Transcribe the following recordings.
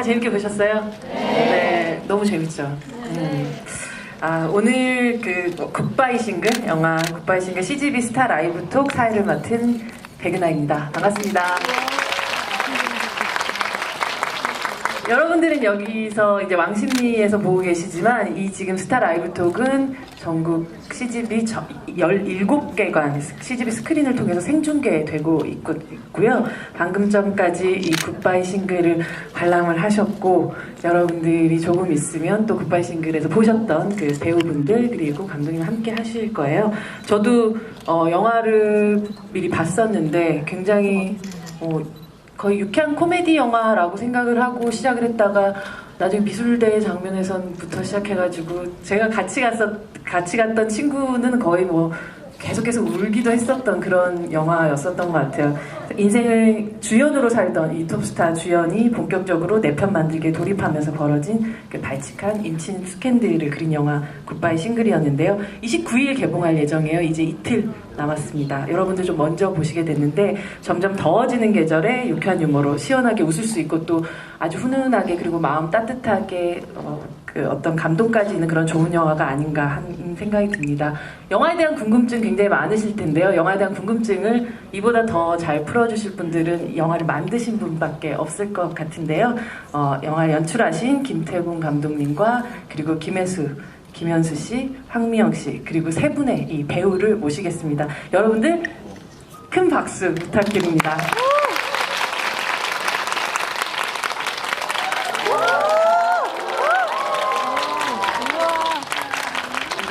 영화 재밌게 보셨어요? 네, 너무 재밌죠. 오늘 그 굿바이 싱글, 영화 굿바이 싱글 CGV 스타 라이브 톡 사회를 맡은 백은하입니다. 반갑습니다. 여러분들은 여기서 이제 왕십리에서 보고 계시지만 이 지금 스타 라이브 톡은 전국 CGV 17개관 CGV 스크린을 통해서 생중계되고 있고요. 방금 전까지 이 굿바이 싱글을 관람을 하셨고, 여러분들이 조금 있으면 또 굿바이 싱글에서 보셨던 그 배우분들 그리고 감독님 함께 하실 거예요. 저도 영화를 미리 봤었는데 굉장히 거의 유쾌한 코미디 영화라고 생각을 하고 시작을 했다가 나중에 미술대 장면에서부터 시작해가지고 제가 같이 갔던 친구는 거의 뭐 계속해서 울기도 했었던 그런 영화였었던 것 같아요. 인생을 주연으로 살던 이 톱스타 주연이 본격적으로 내 편 만들기에 돌입하면서 벌어진 그 발칙한 인친 스캔들을 그린 영화 굿바이 싱글이었는데요. 29일 개봉할 예정이에요. 이제 이틀 남았습니다. 여러분들 좀 먼저 보시게 됐는데 점점 더워지는 계절에 유쾌한 유머로 시원하게 웃을 수 있고 또 아주 훈훈하게 그리고 마음 따뜻하게 그 어떤 감동까지 있는 그런 좋은 영화가 아닌가 하는 생각이 듭니다. 영화에 대한 궁금증 굉장히 많으실 텐데요. 영화에 대한 궁금증을 이보다 더 잘 풀어주실 분들은 영화를 만드신 분밖에 없을 것 같은데요. 영화를 연출하신 김태군 감독님과 그리고 김현수 씨, 황미영 씨 그리고 세 분의 이 배우를 모시겠습니다. 여러분들 큰 박수 부탁드립니다.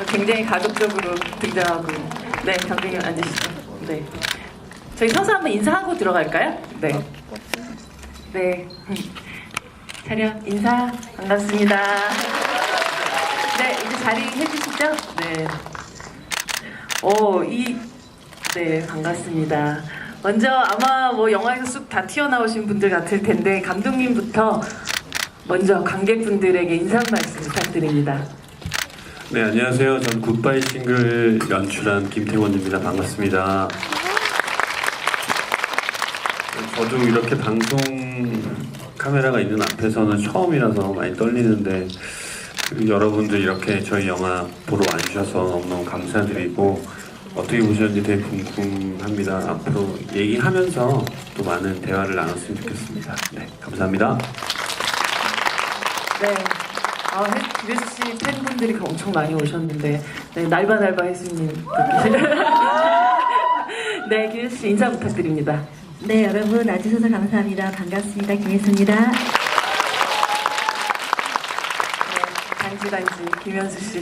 굉장히 가격적으로 등장하고, 네, 감독님 앉으시죠. 네, 저희 서서 한번 인사하고 들어갈까요? 네, 네, 차렷 인사 반갑습니다. 네, 이제 자리 해주시죠. 네, 네, 반갑습니다. 먼저 아마 뭐 영화에서 쑥 다 튀어나오신 분들 같을 텐데 감독님부터 먼저 관객분들에게 인사 말씀 부탁드립니다. 네, 안녕하세요. 전 굿바이 싱글 연출한 김태원입니다. 반갑습니다. 저도 이렇게 방송 카메라가 있는 앞에서는 처음이라서 많이 떨리는데 여러분들 이렇게 저희 영화 보러 와주셔서 너무너무 감사드리고 어떻게 보셨는지 되게 궁금합니다. 앞으로 얘기하면서 또 많은 대화를 나눴으면 좋겠습니다. 네, 감사합니다. 네. 김혜수 씨 팬분들이 엄청 많이 오셨는데, 네, 날바날바 혜수님. 네, 김혜수 씨 인사 부탁드립니다. 네, 여러분 와주셔서 감사합니다. 반갑습니다. 김혜수입니다. 네, 단지 김현수 씨.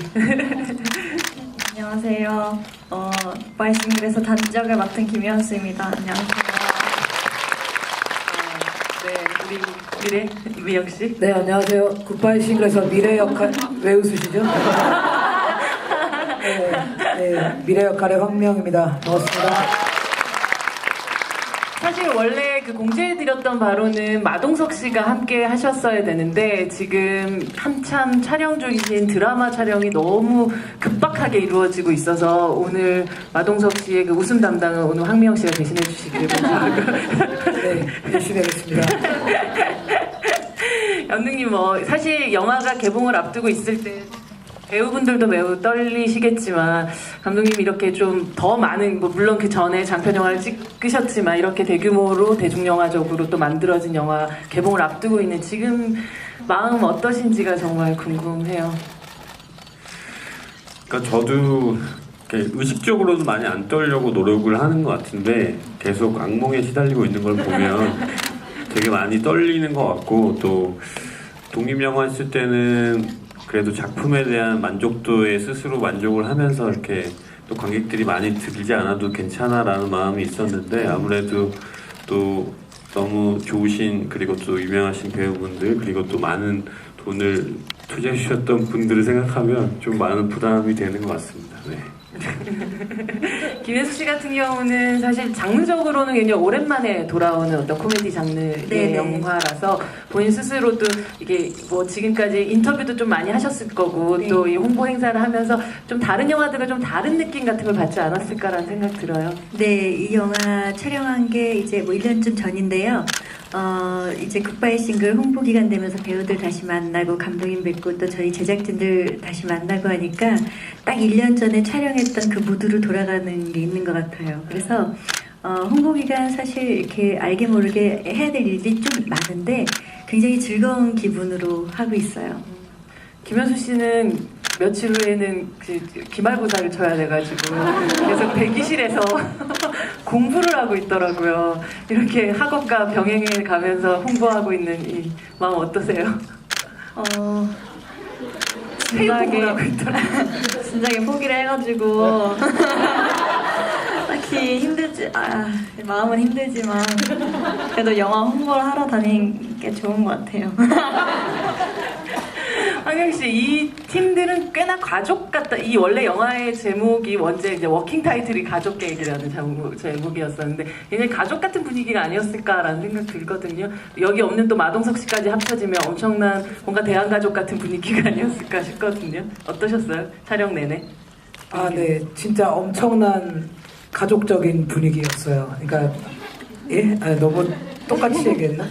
안녕하세요. 굿바이 싱글에서 단지역을 맡은 김현수입니다. 안녕하세요. 네, 우리 미영 씨. 네, 안녕하세요. 굿바이 싱글에서 미래 역할 왜 웃으시죠? 네, 미래 역할의 황미영입니다. 반갑습니다. 사실 원래 그 공지해드렸던 바로는 마동석 씨가 함께 하셨어야 되는데 지금 한참 촬영 중이신 드라마 촬영이 너무 급박하게 이루어지고 있어서 오늘 마동석 씨의 그 웃음 담당은 오늘 황미영 씨가 대신해 주시기를 바랍니다. 네, 열심히 하겠습니다. 감독님 사실 영화가 개봉을 앞두고 있을 때 배우분들도 매우 떨리시겠지만 감독님이 이렇게 좀 더 많은 물론 그 전에 장편 영화를 찍으셨지만 이렇게 대규모로 대중영화적으로 또 만들어진 영화 개봉을 앞두고 있는 지금 마음 어떠신지가 정말 궁금해요. 그러니까 저도 의식적으로도 많이 안 떨려고 노력을 하는 것 같은데 계속 악몽에 시달리고 있는 걸 보면 되게 많이 떨리는 것 같고 또 독립영화 했을 때는 그래도 작품에 대한 만족도에 스스로 만족을 하면서 이렇게 또 관객들이 많이 들지 않아도 괜찮아라는 마음이 있었는데 아무래도 또 너무 좋으신 그리고 또 유명하신 배우분들 그리고 또 많은 돈을 투자해 주셨던 분들을 생각하면 좀 많은 부담이 되는 것 같습니다. 네. 김혜수 씨 같은 경우는 사실 장르적으로는 굉장히 오랜만에 돌아오는 어떤 코미디 장르의 네네. 영화라서 본인 스스로도 이게 뭐 지금까지 인터뷰도 좀 많이 하셨을 거고 네. 또 이 홍보 행사를 하면서 좀 다른 영화들과 좀 다른 느낌 같은 걸 받지 않았을까라는 생각 들어요. 네, 이 영화 촬영한 게 이제 뭐 1년쯤 전인데요. 이제 굿바이 싱글 홍보 기간 되면서 배우들 다시 만나고 감독님 뵙고 또 저희 제작진들 다시 만나고 하니까 딱 1년 전에 촬영했던 그 무드로 돌아가는 게 있는 것 같아요. 그래서 홍보 기간 사실 이렇게 알게 모르게 해야 될 일이 좀 많은데 굉장히 즐거운 기분으로 하고 있어요. 김현수 씨는 며칠 후에는 기말고사를 쳐야 돼가지고 계속 대기실에서 공부를 하고 있더라고요. 이렇게 학업과 병행해 가면서 홍보하고 있는 이 마음 어떠세요? 진작에 하고 있더라고요. 진작에 포기를 해가지고 딱히 마음은 힘들지만 그래도 영화 홍보를 하러 다니는 게 좋은 것 같아요. 황영 씨, 이 팀들은 꽤나 가족 같다. 이 원래 영화의 제목이 원제 이제 워킹 타이틀이 가족 계획이라는 제목이었었는데 굉장히 가족 같은 분위기가 아니었을까라는 생각 들거든요. 여기 없는 또 마동석 씨까지 합쳐지면 엄청난 뭔가 대한가족 같은 분위기가 아니었을까 싶거든요. 어떠셨어요? 촬영 내내? 아, 네, 진짜 엄청난 가족적인 분위기였어요. 그러니까 예, 너무 똑같이 얘기했나?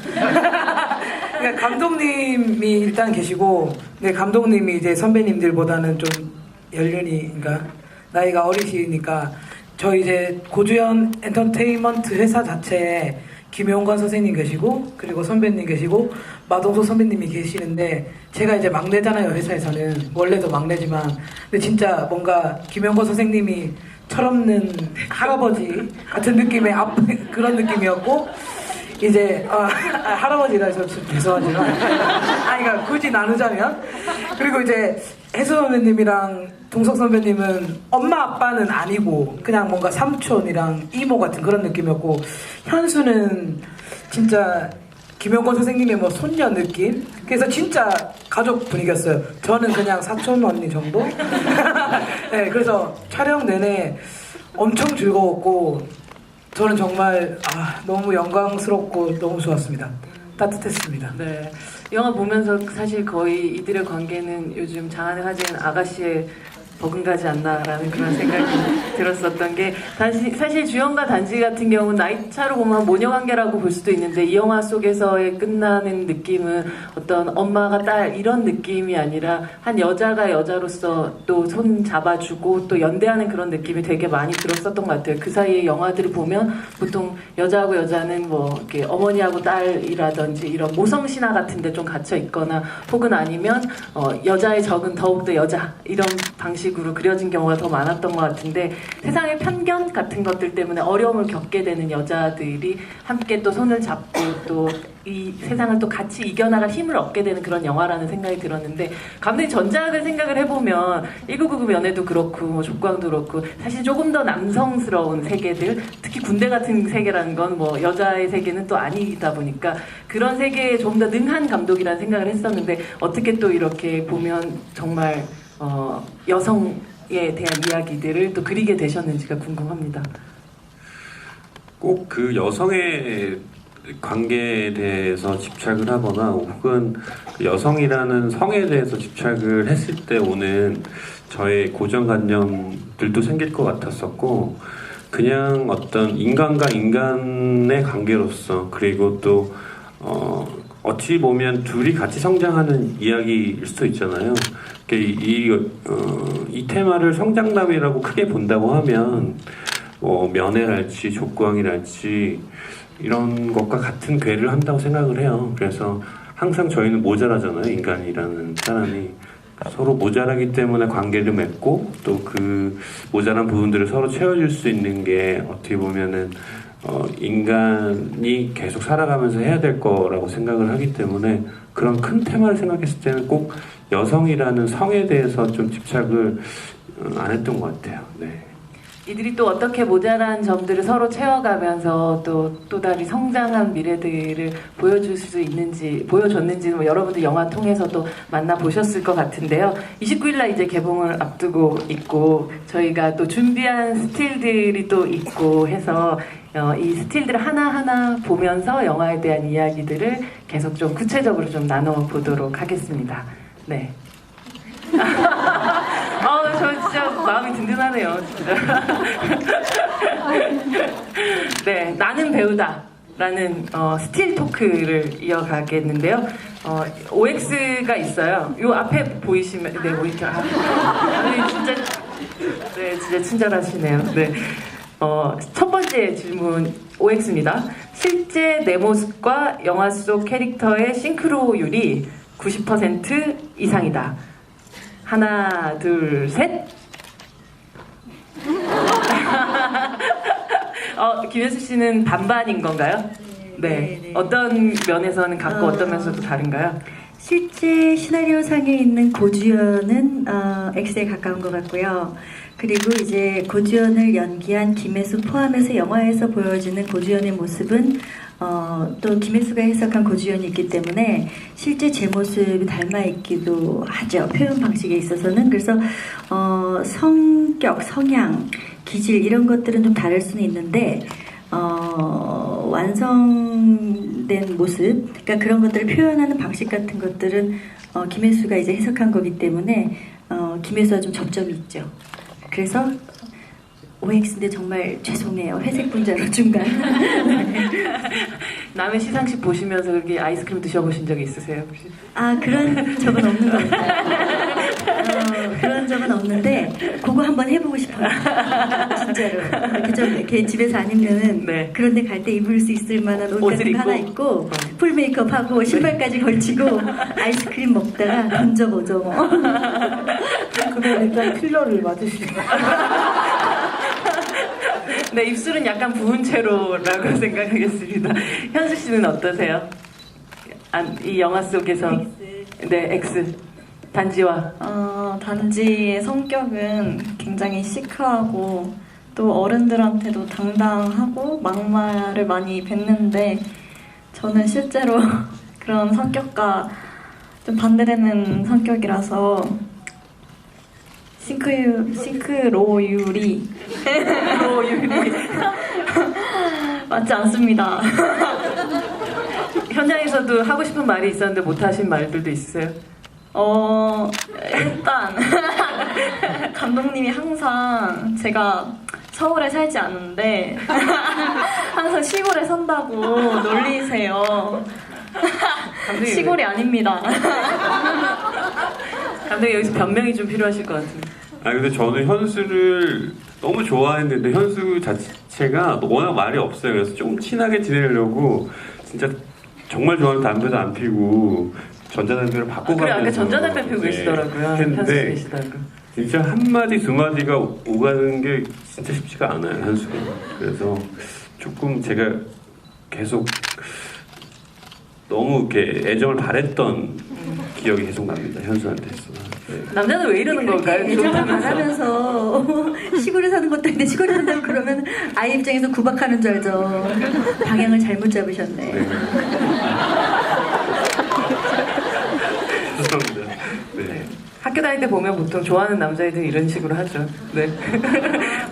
그러니까 감독님이 일단 계시고, 네, 감독님이 이제 선배님들보다는 좀 연륜이, 그러니까 나이가 어리시니까 저희 이제 고주연 엔터테인먼트 회사 자체에 김용관 선생님 계시고, 그리고 선배님 계시고, 마동석 선배님이 계시는데 제가 이제 막내잖아요, 회사에서는. 원래도 막내지만. 근데 진짜 뭔가 김용관 선생님이 철없는 할아버지 같은 느낌의 그런 느낌이었고, 이제 할아버지라 해서 좀 죄송하지만 그러니까 굳이 나누자면, 그리고 이제 혜수 선배님이랑 동석 선배님은 엄마 아빠는 아니고 그냥 뭔가 삼촌이랑 이모 같은 그런 느낌이었고, 현수는 진짜 김영권 선생님의 뭐 손녀 느낌. 그래서 진짜 가족 분위기였어요. 저는 그냥 사촌 언니 정도. 네, 그래서 촬영 내내 엄청 즐거웠고, 저는 정말 너무 영광스럽고 너무 좋았습니다. 따뜻했습니다. 네. 영화 보면서 사실 거의 이들의 관계는 요즘 장안에 화제는 아가씨의 버금가지 않나라는 그런 생각이 들었었던 게, 사실 주연과 단지 같은 경우는 나이 차로 보면 모녀 관계라고 볼 수도 있는데, 이 영화 속에서의 끝나는 느낌은 어떤 엄마가 딸 이런 느낌이 아니라 한 여자가 여자로서 또 손 잡아주고 또 연대하는 그런 느낌이 되게 많이 들었었던 것 같아요. 그 사이에 영화들을 보면 보통 여자하고 여자는 뭐 이렇게 어머니하고 딸이라든지 이런 모성 신화 같은데 좀 갇혀 있거나, 혹은 아니면 여자의 적은 더욱더 여자 이런 방식으로 그려진 경우가 더 많았던 것 같은데, 세상의 편견 같은 것들 때문에 어려움을 겪게 되는 여자들이 함께 또 손을 잡고 또 이 세상을 또 같이 이겨나갈 힘을 얻게 되는 그런 영화라는 생각이 들었는데, 감독님 전작을 생각을 해보면 1999 연애도 그렇고 뭐 족광도 그렇고 사실 조금 더 남성스러운 세계들, 특히 군대 같은 세계라는 건 뭐 여자의 세계는 또 아니다 보니까 그런 세계에 좀 더 능한 감독이라는 생각을 했었는데, 어떻게 또 이렇게 보면 정말 여성에 대한 이야기들을 또 그리게 되셨는지가 궁금합니다. 꼭 그 여성의 관계에 대해서 집착을 하거나, 혹은 그 여성이라는 성에 대해서 집착을 했을 때 오는 저의 고정관념들도 생길 것 같았었고, 그냥 어떤 인간과 인간의 관계로서, 그리고 또 어찌 보면 둘이 같이 성장하는 이야기일 수도 있잖아요. 이 테마를 성장남이라고 크게 본다고 하면 면회랄지 족구왕이랄지 이런 것과 같은 궤를 한다고 생각을 해요. 그래서 항상 저희는 모자라잖아요. 인간이라는 사람이 서로 모자라기 때문에 관계를 맺고, 또 그 모자란 부분들을 서로 채워줄 수 있는 게 어떻게 보면은 인간이 계속 살아가면서 해야 될 거라고 생각을 하기 때문에, 그런 큰 테마를 생각했을 때는 꼭 여성이라는 성에 대해서 좀 집착을 안 했던 것 같아요. 네. 이들이 또 어떻게 모자란 점들을 서로 채워가면서 또 다른 성장한 미래들을 보여줄 수 있는지, 보여줬는지는 뭐 여러분들 영화 통해서도 만나보셨을 것 같은데요. 29일날 이제 개봉을 앞두고 있고, 저희가 또 준비한 스틸들이 또 있고 해서 이 스틸들을 하나하나 보면서 영화에 대한 이야기들을 계속 좀 구체적으로 좀 나눠보도록 하겠습니다. 네. 저 진짜 마음이 든든하네요, 진짜. 네, 나는 배우다. 라는 스틸 토크를 이어가겠는데요. OX가 있어요. 요 앞에 보이시면 네 모니터. 진짜 친절하시네요. 네. 첫 번째 질문 OX입니다. 실제 내 모습과 영화 속 캐릭터의 싱크로율이 90% 이상이다. 하나, 둘, 셋. 김현수 씨는 반반인 건가요? 네. 어떤 면에서는 같고 어떤 면에서도 다른가요? 실제 시나리오상에 있는 고주연은 X에 가까운 것 같고요. 그리고 이제 고주연을 연기한 김혜수 포함해서 영화에서 보여지는 고주연의 모습은 또 김혜수가 해석한 고주연이 있기 때문에 실제 제 모습이 닮아 있기도 하죠. 표현 방식에 있어서는. 그래서 성격, 성향, 기질 이런 것들은 좀 다를 수는 있는데 완성된 모습, 그러니까 그런 것들을 표현하는 방식 같은 것들은 김혜수가 이제 해석한 거기 때문에 김혜수와 좀 접점이 있죠. 그래서 OX인데 정말 죄송해요. 회색 분자로 중간. 남의 시상식 보시면서 그렇게 아이스크림 드셔보신 적이 있으세요? 혹시? 그런 적은 없는 것 같아요. 그런 적은 없는데 그거 한번 해보고 싶어요. 진짜로. 이렇게 좀 이렇게 집에서 안 입는 네. 그런데 갈 때 입을 수 있을 만한 옷 옷을 같은 거 하나 입고 풀 메이크업하고 신발까지 걸치고 아이스크림 먹다가 던져보죠 뭐. 그러면 일단 필러를 맞으시고. 네, 입술은 약간 부은 채로라고 생각하겠습니다. 현수 씨는 어떠세요? 이 영화 속에서 네, X 단지와 단지의 성격은 굉장히 시크하고 또 어른들한테도 당당하고 막말을 많이 뱉는데 저는 실제로 그런 성격과 좀 반대되는 성격이라서 싱크로율이 맞지 않습니다. 현장에서도 하고 싶은 말이 있었는데 못하신 말들도 있으세요? 일단 감독님이 항상 제가 서울에 살지 않는데 항상 시골에 산다고 놀리세요. 시골이 아닙니다. 감독님 여기서 변명이 좀 필요하실 것 같은데. 근데 저는 현수를 너무 좋아했는데 현수 자체가 워낙 말이 없어요. 그래서 좀 친하게 지내려고 진짜 정말 좋아하는 담배도 안 피고 전자담배를 바꿔가면서 그래 아까 전자담배 피우고 계시더라고요. 현수 씨 했는데 계시더라고요. 진짜 한마디 두 마디가 오가는 게 진짜 쉽지가 않아요, 현수가. 그래서 조금 제가 계속 너무 이렇게 애정을 바랬던 기억이 계속 납니다, 현수한테서. 네. 남자는 왜 이러는 걸까요? 애정을 좋다면서. 말하면서 시골에 사는 것도 아닌데 시골에 산다고 그러면 아이 입장에서 구박하는 줄 알죠. 방향을 잘못 잡으셨네. 네. 죄송합니다. 네. 학교 다닐 때 보면 보통 좋아하는 남자애들은 이런 식으로 하죠. 네.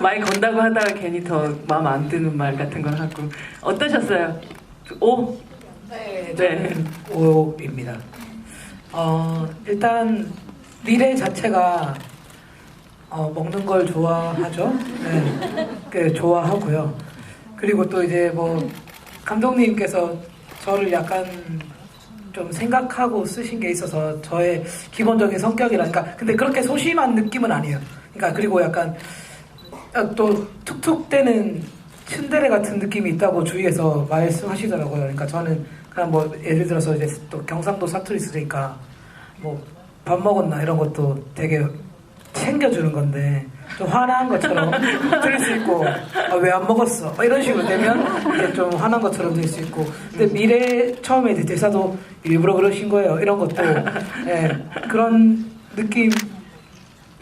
말 건다고 하다가 괜히 더 마음 안 드는 말 같은 걸 하고. 어떠셨어요? 오? 네, 네. 저는 O입니다. 일단 미래 자체가 먹는 걸 좋아하죠. 네, 그 좋아하고요. 그리고 또 이제 뭐 감독님께서 저를 약간 좀 생각하고 쓰신 게 있어서 저의 기본적인 성격이라니까. 근데 그렇게 소심한 느낌은 아니에요. 그러니까 그리고 약간 또 툭툭 대는 츤데레 같은 느낌이 있다고 주위에서 말씀하시더라고요. 그러니까 저는 그냥 뭐 예를 들어서 이제 또 경상도 사투리 쓰니까 뭐 밥 먹었나 이런 것도 되게 챙겨주는 건데 좀 화난 것처럼 들릴 수 있고 왜 안 먹었어? 이런 식으로 되면 이제 좀 화난 것처럼 들릴 수 있고 근데 미래 처음에 이제 대사도 일부러 그러신 거예요. 이런 것도 예, 그런 느낌.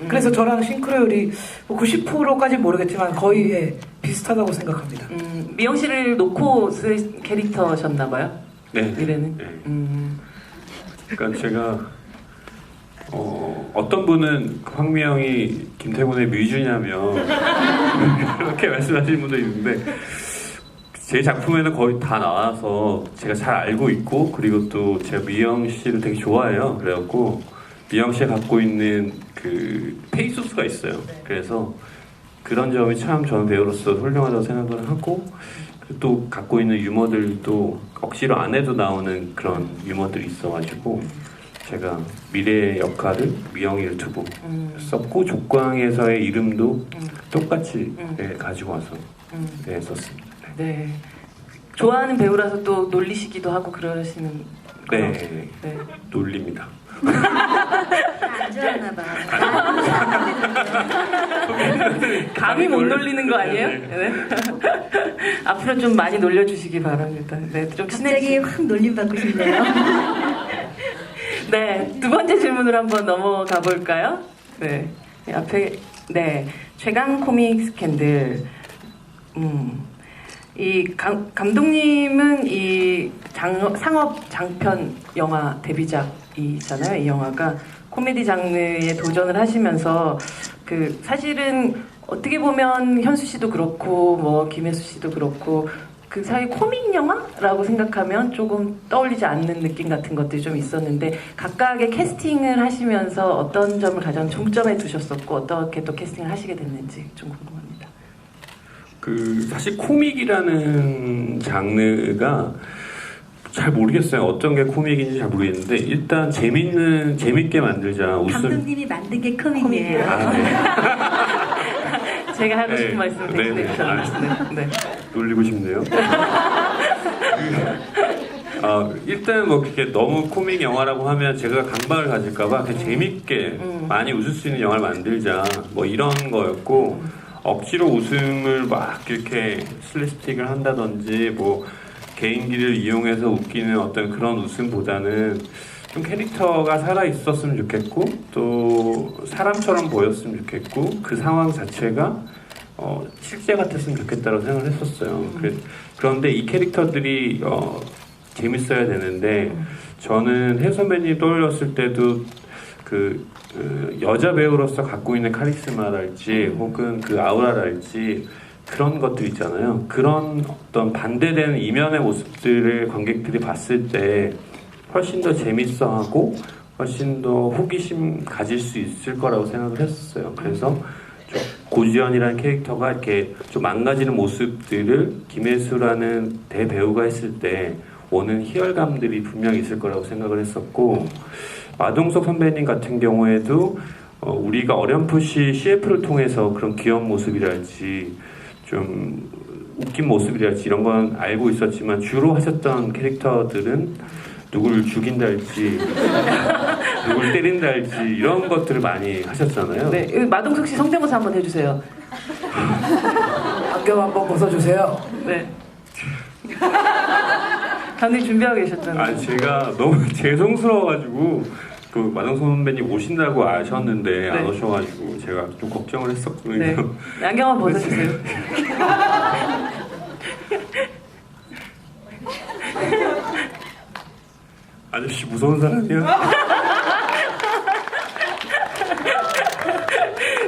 그래서 저랑 싱크로율이 뭐 90%까지는 모르겠지만 거의 예, 비슷하다고 생각합니다. 미영 씨를 놓고 쓴 캐릭터셨나봐요? 네. 미래는? 네. 그러니까 제가 어떤 분은 황미영이 김태곤의 뮤즈냐며 그렇게 말씀하시는 분도 있는데 제 작품에는 거의 다 나와서 제가 잘 알고 있고 그리고 또 제가 미영 씨를 되게 좋아해요. 그래갖고 미영 씨가 갖고 있는 그 페이소스가 있어요. 그래서 그런 점이 참 저는 배우로서 훌륭하다고 생각을 하고 또 갖고 있는 유머들도 억지로 안 해도 나오는 그런 유머들이 있어가지고 제가 미래의 역할을 미영이를 두고 썼고 족광에서의 이름도 똑같이 네, 가지고 와서 네, 썼습니다. 네. 좋아하는 배우라서 또 놀리시기도 하고 그러시는 네, 네. 놀립니다. 안 좋아하나 봐. 감히 못 놀리는 거 아니에요? 네. 앞으로 좀 많이 놀려주시기 바랍니다. 네, 좀 갑자기 확 놀림 받고 싶네요. 네, 두 번째 질문으로 한번 넘어가 볼까요? 네, 앞에 네 최강 코믹 스캔들. 이 감독님은 이 상업 장편 영화 데뷔작이잖아요. 이 영화가 코미디 장르에 도전을 하시면서 그 사실은 어떻게 보면 현수 씨도 그렇고 뭐 김혜수 씨도 그렇고 그 사이 코믹 영화라고 생각하면 조금 떠올리지 않는 느낌 같은 것들이 좀 있었는데 각각의 캐스팅을 하시면서 어떤 점을 가장 중점에 두셨었고 어떻게 또 캐스팅을 하시게 됐는지 좀 궁금합니다. 사실 코믹이라는 장르가 잘 모르겠어요. 어떤 게 코믹인지 잘 모르겠는데 일단 재밌게 만들자. 웃음. 감독님이 만든 게 코믹이에요. 아, 네. 제가 하고 싶은 네. 말씀을 네, 대신해 네. 주셨습니다. 네. 놀리고 싶네요. 일단 뭐 그렇게 너무 코믹 영화라고 하면 제가 강박을 가질까봐 그냥 재밌게 많이 웃을 수 있는 영화를 만들자. 뭐 이런 거였고. 억지로 웃음을 막 이렇게 슬랩스틱을 한다든지 뭐 개인기를 이용해서 웃기는 어떤 그런 웃음보다는 좀 캐릭터가 살아 있었으면 좋겠고 또 사람처럼 보였으면 좋겠고 그 상황 자체가 실제 같았으면 좋겠다고 생각을 했었어요. 그런데 이 캐릭터들이 재밌어야 되는데 저는 혜 선배님 떠올렸을 때도 여자 배우로서 갖고 있는 카리스마랄지 혹은 그 아우라랄지 그런 것들 있잖아요. 그런 어떤 반대되는 이면의 모습들을 관객들이 봤을 때 훨씬 더 재밌어하고 훨씬 더 호기심 가질 수 있을 거라고 생각을 했었어요. 그래서 고지연이라는 캐릭터가 이렇게 좀 망가지는 모습들을 김혜수라는 대배우가 했을 때 오는 희열감들이 분명히 있을 거라고 생각을 했었고 마동석 선배님 같은 경우에도 우리가 어렴풋이 CF를 통해서 그런 귀여운 모습이랄지 좀 웃긴 모습이랄지 이런 건 알고 있었지만 주로 하셨던 캐릭터들은 누굴 죽인달지 누굴 때린달지 이런 것들을 많이 하셨잖아요. 네, 마동석 씨 성대모사 한번 해주세요. 안경 한번 벗어주세요. 네. 감독님 준비하고 계셨잖아요. 제가 너무 죄송스러워가지고 그 마동석 선배님 오신다고 아셨는데 안 네. 오셔가지고 제가 좀 걱정을 했었거든요. 네. 안경 한번 벗어주세요. 아저씨 무서운 사람이야?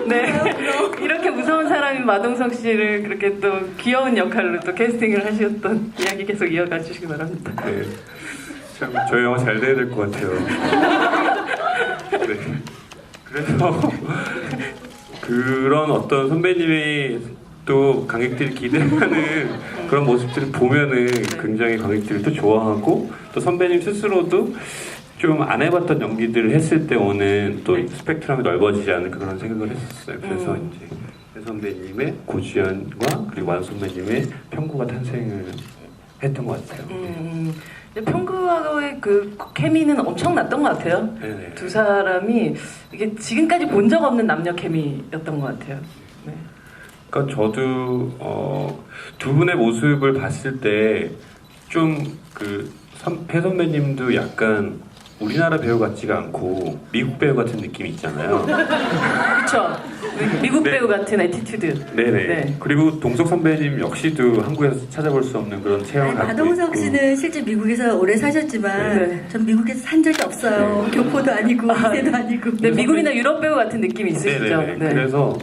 네. 이렇게 무서운 사람인 마동석 씨를 그렇게 또 귀여운 역할로 또 캐스팅을 하셨던 이야기 계속 이어가 주시기 바랍니다. 네. 참 저희 영화 잘 돼야 될 것 같아요. 네. 그래서 그런 어떤 선배님이 또 관객들이 기대하는 그런 모습들을 보면은 굉장히 관객들이 또 좋아하고 또 선배님 스스로도 좀 안 해봤던 연기들을 했을 때 오는 또 스펙트럼이 넓어지지 않을까 그런 생각을 했었어요. 그래서 이제 혜 선배님의 고지연과 그리고 완 선배님의 평구가 탄생을 했던 것 같아요. 평구와의 그 케미는 엄청났던 것 같아요. 네네. 두 사람이 이게 지금까지 본 적 없는 남녀 케미였던 것 같아요. 네. 그러니까 저도 두 분의 모습을 봤을 때 좀 혜 선배님도 약간 우리나라 배우 같지가 않고 미국 배우 같은 느낌이 있잖아요. 그렇죠. 미국 네. 배우 같은 애티튜드. 네네. 네. 그리고 동석 선배님 역시도 한국에서 찾아볼 수 없는 그런 체형을 갖고 마동석 있고. 씨는 실제 미국에서 오래 사셨지만 네. 전 미국에서 산 적이 없어요. 교포도 아니고 이세도 아니고. 네, 미국이나 유럽 배우 같은 느낌이 있으시죠. 네네네. 네. 그래서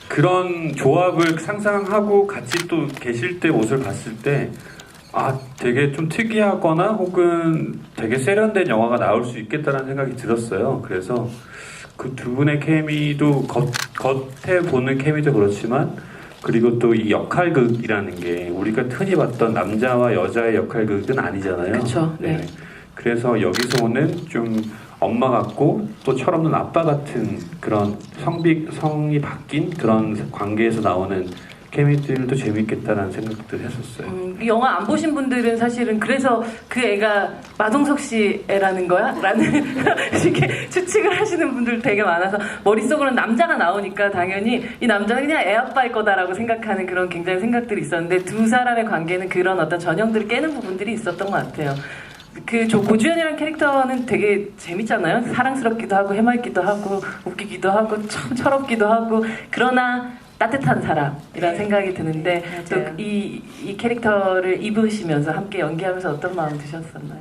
그런 조합을 상상하고 같이 또 계실 때 모습을 봤을 때 되게 좀 특이하거나 혹은 되게 세련된 영화가 나올 수 있겠다는 생각이 들었어요. 그래서 그 두 분의 케미도 겉에 보는 케미도 그렇지만 그리고 또 이 역할극이라는 게 우리가 흔히 봤던 남자와 여자의 역할극은 아니잖아요. 그쵸, 네. 그래서 여기서 오는 좀 엄마 같고 또 철없는 아빠 같은 그런 성이 바뀐 그런 관계에서 나오는 케미들도 재밌겠다라는 생각들 했었어요. 이 영화 안 보신 분들은 사실은 그래서 그 애가 마동석 씨 애라는 거야? 라는 이렇게 추측을 하시는 분들 되게 많아서 머릿속으로는 남자가 나오니까 당연히 이 남자는 그냥 애 아빠일 거다라고 생각하는 그런 굉장히 생각들이 있었는데 두 사람의 관계는 그런 어떤 전형들을 깨는 부분들이 있었던 것 같아요. 고주현이라는 캐릭터는 되게 재밌잖아요. 사랑스럽기도 하고 해맑기도 하고 웃기기도 하고 참 철없기도 하고 그러나 따뜻한 사람이라는 생각이 드는데 또 이 캐릭터를 입으시면서 함께 연기하면서 어떤 마음 드셨었나요?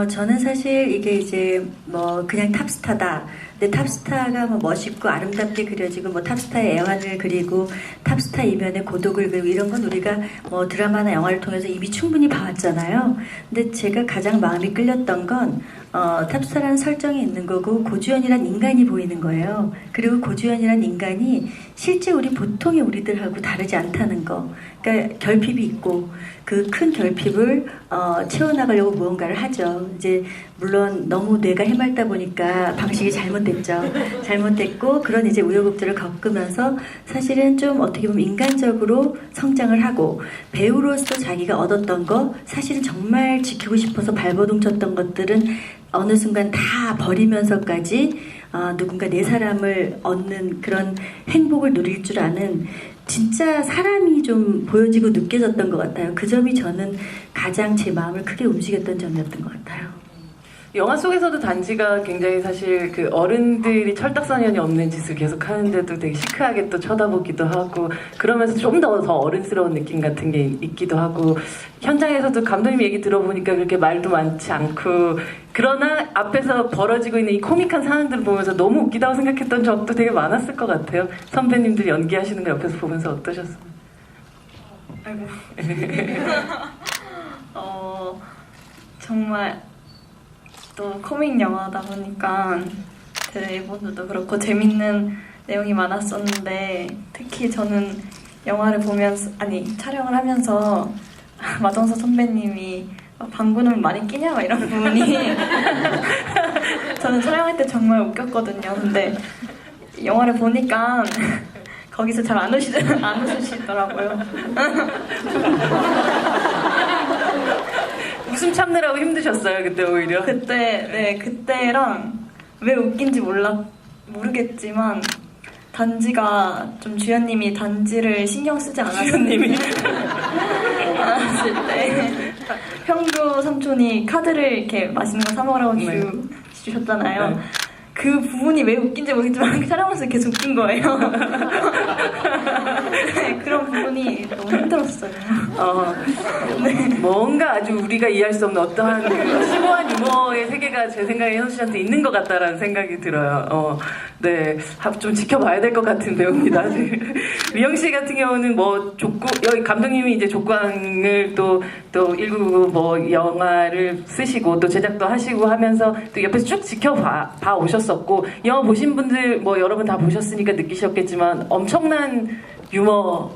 저는 사실 이게 이제 뭐 그냥 탑스타다. 근데 탑스타가 뭐 멋있고 아름답게 그려지고 뭐 탑스타의 애환을 그리고 탑스타 이면의 고독을 그리고 이런 건 우리가 뭐 드라마나 영화를 통해서 이미 충분히 봐왔잖아요. 근데 제가 가장 마음이 끌렸던 건 탑스타라는 설정이 있는 거고 고주현이란 인간이 보이는 거예요. 그리고 고주현이란 인간이 실제 우리 보통의 우리들하고 다르지 않다는 거. 그러니까 결핍이 있고 그 큰 결핍을 채워나가려고 무언가를 하죠. 이제 물론 너무 뇌가 해맑다 보니까 방식이 잘못됐고 그런 이제 우여곡절을 겪으면서 사실은 좀 어떻게 보면 인간적으로 성장을 하고 배우로서 자기가 얻었던 거 사실은 정말 지키고 싶어서 발버둥 쳤던 것들은 어느 순간 다 버리면서까지 누군가 내 사람을 얻는 그런 행복을 누릴 줄 아는 진짜 사람이 좀 보여지고 느껴졌던 것 같아요. 그 점이 저는 가장 제 마음을 크게 움직였던 점이었던 것 같아요. 영화 속에서도 단지가 굉장히 사실 그 어른들이 철딱서년이 없는 짓을 계속 하는데도 되게 시크하게 또 쳐다보기도 하고 그러면서 좀 더 어른스러운 느낌 같은 게 있기도 하고 현장에서도 감독님 얘기 들어보니까 그렇게 말도 많지 않고 그러나 앞에서 벌어지고 있는 이 코믹한 상황들을 보면서 너무 웃기다고 생각했던 적도 되게 많았을 것 같아요. 선배님들 연기하시는 거 옆에서 보면서 어떠셨어요? 아이고. 정말 또 코믹 영화다 보니까 대본도 그렇고 재밌는 내용이 많았었는데 특히 저는 영화를 보면서 촬영을 하면서 마동석 선배님이 방구는 많이 끼냐 막 이런 부분이 저는 촬영할 때 정말 웃겼거든요. 근데 영화를 보니까 거기서 잘 안 웃으시더라고요. 웃음 참느라고 힘드셨어요 그때 오히려? 그때랑 왜 웃긴지 모르겠지만 단지가 좀 주연님이 단지를 신경 쓰지 않았을 때 형규 삼촌이 카드를 이렇게 맛있는 거 사 먹으라고 주셨잖아요. 네. 그 부분이 왜 웃긴지 모르겠지만 촬영하면서 계속 웃긴 거예요. 그런 부분이 너무 힘들었어요. 뭔가 아주 우리가 이해할 수 없는 어떠한 그 심오한 유머의 세계가 제 생각에 현수 씨한테 있는 것 같다라는 생각이 들어요. 네, 좀 지켜봐야 될 것 같은 배우입니다. 미영 씨 같은 경우는 뭐 여기 감독님이 이제 족광을 또 1999 뭐 영화를 쓰시고 또 제작도 하시고 하면서 또 옆에서 쭉 지켜봐 오셨었고 영화 보신 분들 뭐 여러분 다 보셨으니까 느끼셨겠지만 엄청난 유머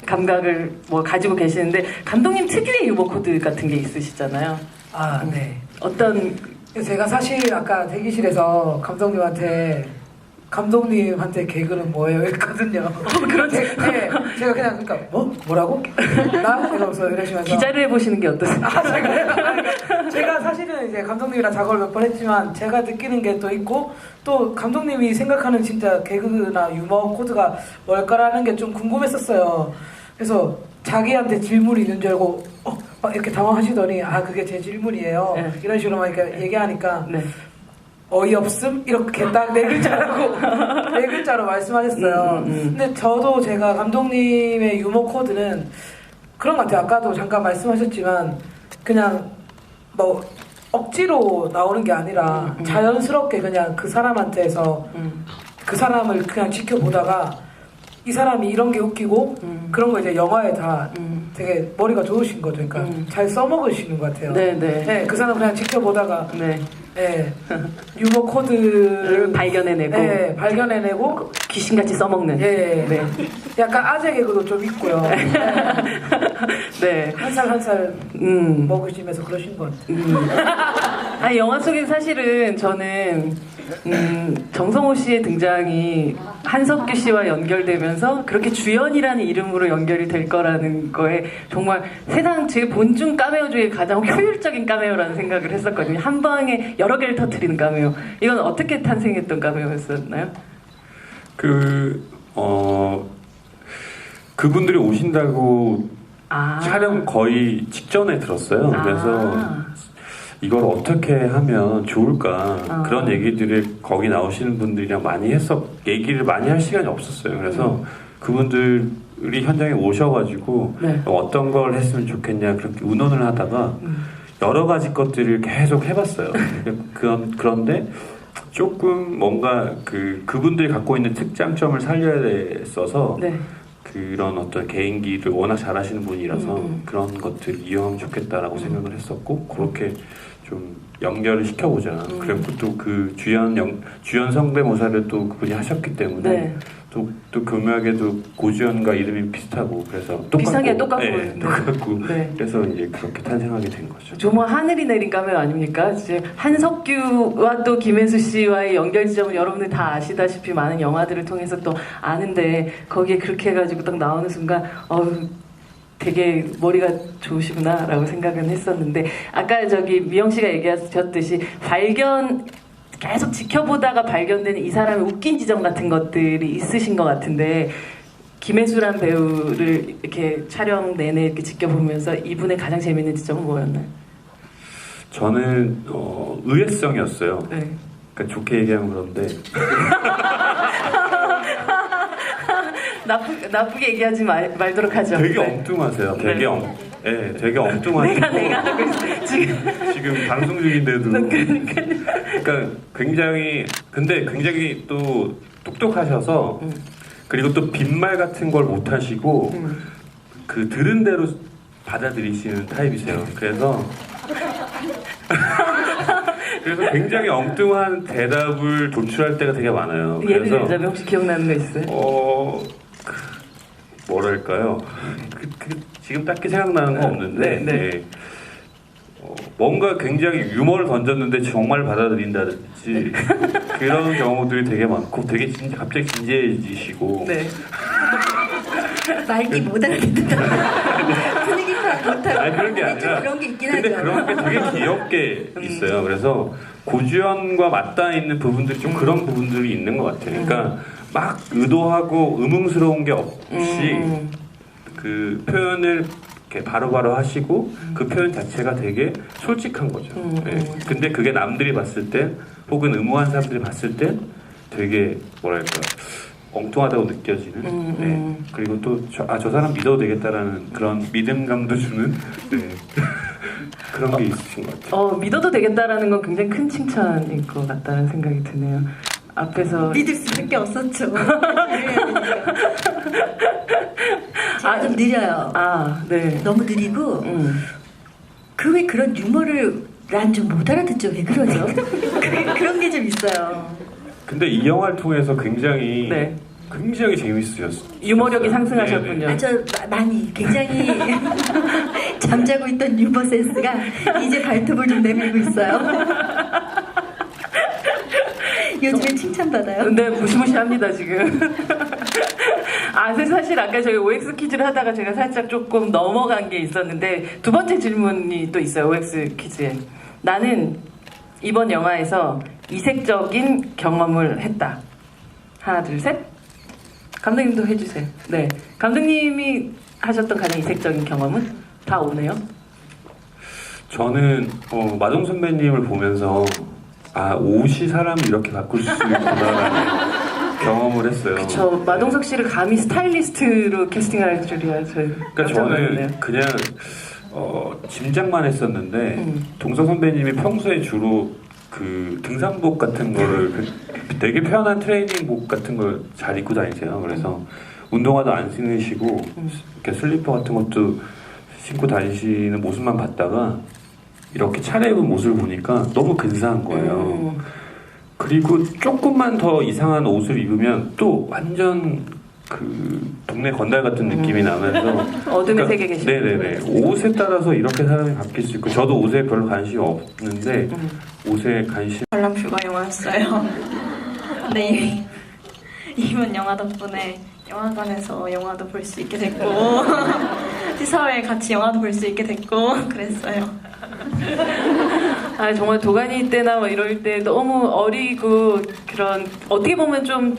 감각을 뭐 가지고 계시는데 감독님 특유의 유머 코드 같은 게 있으시잖아요. 네. 어떤 제가 사실 아까 대기실에서 감독님한테 개그는 뭐예요? 했거든요. 그렇지. 네, 제가 그냥 그러니까 뭐라고? 나? 이러면서 이러시면서 기자를 해보시는 게 어떠세요? 제가 사실은 이제 감독님이랑 작업을 몇 번 했지만 제가 느끼는 게 또 있고 또 감독님이 생각하는 진짜 개그나 유머 코드가 뭘까라는 게 좀 궁금했었어요. 그래서 자기한테 질문이 있는 줄 알고 막 이렇게 당황하시더니 그게 제 질문이에요. 네. 이런 식으로 막 이렇게 얘기하니까 네. 어이없음? 이렇게 딱 네 글자로 말씀하셨어요. 근데 저도 제가 감독님의 유머 코드는 그런 것 같아요. 아까도 잠깐 말씀하셨지만 그냥 뭐 억지로 나오는 게 아니라 자연스럽게 그냥 그 사람한테서 그 사람을 그냥 지켜보다가 이 사람이 이런 게 웃기고 그런 거 이제 영화에 다 되게 머리가 좋으신 거죠. 그러니까 잘 써먹으시는 것 같아요. 네, 그 사람 그냥 지켜보다가 네. 예, 유머 코드를 발견해내고 발견해내고 귀신같이 써먹는. 예, 네. 약간 아재 개그도 좀 있고요. 네. 한 살 한 살 먹으시면서 그러신 것 같아요. 아니, 영화 속에 사실은 저는 정성호 씨의 등장이 한석규 씨와 연결되면서 그렇게 주연이라는 이름으로 연결이 될 거라는 거에 정말 세상 제 본중 카메오 중에 가장 효율적인 카메오라는 생각을 했었거든요. 한 방에 여러 개를 터뜨리는 카메오. 이건 어떻게 탄생했던 카메오였었나요? 그분들이 오신다고 아. 촬영 거의 직전에 들었어요. 그래서 이걸 어떻게 하면 좋을까 그런 얘기들을 거기 나오시는 분들이랑 많이 얘기를 많이 할 시간이 없었어요. 그래서 그분들이 현장에 오셔가지고 네. 어떤 걸 했으면 좋겠냐 그렇게 의논을 하다가 여러 가지 것들을 계속 해봤어요. 그런데 조금 뭔가 그분들이 갖고 있는 특장점을 살려야 됐어서 네. 그런 어떤 개인기를 워낙 잘하시는 분이라서 그런 것들을 이용하면 좋겠다라고 생각을 했었고 그렇게 좀 연결을 시켜보자. 그리고 또 그 주연 성대모사를 또 그분이 하셨기 때문에 네. 또 교묘하게도 고주연과 이름이 비슷하고 그래서 비슷하게 똑같고. 네, 똑같고 네. 그래서 이제 그렇게 탄생하게 된 거죠. 정말 하늘이 내린 카메오 아닙니까? 이제 한석규와 또 김혜수 씨와의 연결 지점은 여러분들 다 아시다시피 많은 영화들을 통해서 또 아는데 거기에 그렇게 해가지고 딱 나오는 순간 되게 머리가 좋으시구나라고 생각은 했었는데 아까 미영 씨가 얘기하셨듯이 계속 지켜보다가 발견되는 이 사람의 웃긴 지점 같은 것들이 있으신 것 같은데 김혜수란 배우를 이렇게 촬영 내내 이렇게 지켜보면서 이분의 가장 재밌는 지점은 뭐였나요? 저는 의외성이었어요. 네. 그러니까 좋게 얘기하면 그런데 나쁘게 얘기하지 말도록 하죠. 되게 네. 엉뚱하세요. 되게 네. 되게 엉뚱하시고 내가 하고 있어. 지금 방송 중인데도 그러니까 굉장히 또 똑똑하셔서 그리고 또 빈말 같은 걸 못 하시고 들은 대로 받아들이시는 타입이세요. 그래서 굉장히 엉뚱한 대답을 도출할 때가 되게 많아요. 예를 그래서 들자면 혹시 기억나는 거 있어요? 뭐랄까요? 지금 딱히 생각나는 거 없는데 네. 예. 뭔가 굉장히 유머를 던졌는데 정말 받아들인다든지 그런 경우들이 되게 많고 되게 갑자기 진지해지시고 네. 말기 못 알아듣는다. 분위기 파악 못하고. 아니 그런 게 아니라 그런 게 있긴 근데 하죠. 그런 게 되게 귀엽게 있어요. 그래서 고주연과 맞닿아 있는 부분들이 좀 그런 부분들이 있는 것 같아요. 그러니까 막 의도하고 의문스러운 게 없이 그 표현을 이렇게 바로바로 하시고 그 표현 자체가 되게 솔직한 거죠. 네. 근데 그게 남들이 봤을 때 혹은 의무한 사람들이 봤을 때 되게 뭐랄까 엉뚱하다고 느껴지는 네. 그리고 또 저 사람 믿어도 되겠다라는 그런 믿음감도 주는 네. 그런 게 있으신 것 같아요. 믿어도 되겠다라는 건 굉장히 큰 칭찬일 것 같다는 생각이 드네요. 앞에서 믿을 수밖에 없었죠. 제가 좀 느려요. 네. 너무 느리고 왜 그런 유머를 난 좀 못 알아듣죠. 왜 그러죠? 그런 게 좀 있어요. 근데 이 영화를 통해서 굉장히 재밌으셨어요. 유머력이 상승하셨군요. 네네. 많이 굉장히 잠자고 있던 유머 센스가 이제 발톱을 좀 내밀고 있어요. 요즘에 칭찬받아요. 네, 무시무시합니다 지금. 사실 아까 저희 OX 퀴즈를 하다가 제가 살짝 조금 넘어간 게 있었는데 두 번째 질문이 또 있어요. OX 퀴즈에. 나는 이번 영화에서 이색적인 경험을 했다. 하나, 둘, 셋. 감독님도 해주세요. 네, 감독님이 하셨던 가장 이색적인 경험은 다 오네요. 저는 마동 선배님을 보면서 옷이 사람을 이렇게 바꿀 수 있구나라는 경험을 했어요. 저 마동석 씨를 감히 스타일리스트로 캐스팅할 줄이야. 그러니까 저는 그냥 짐작만 했었는데 동서 선배님이 평소에 주로 그 등산복 같은 거를 되게 편한 트레이닝복 같은 걸 잘 입고 다니세요. 그래서 운동화도 안 신으시고 이렇게 슬리퍼 같은 것도 신고 다니시는 모습만 봤다가 이렇게 차려입은 모습을 보니까 너무 근사한 거예요. 그리고 조금만 더 이상한 옷을 입으면 또 완전 그 동네 건달 같은 느낌이 나면서 어둠의 세계에 계시는 네네네. 옷에 따라서 이렇게 사람이 바뀔 수 있고 저도 옷에 별로 관심이 없는데 옷에 관심 관람 불가 영화였어요. 근데 이번 영화 덕분에 영화관에서 영화도 볼 수 있게 됐고 시사회 같이 영화도 볼 수 있게 됐고 그랬어요. 아 정말 도가니 때나 뭐 이럴 때 너무 어리고 그런 어떻게 보면 좀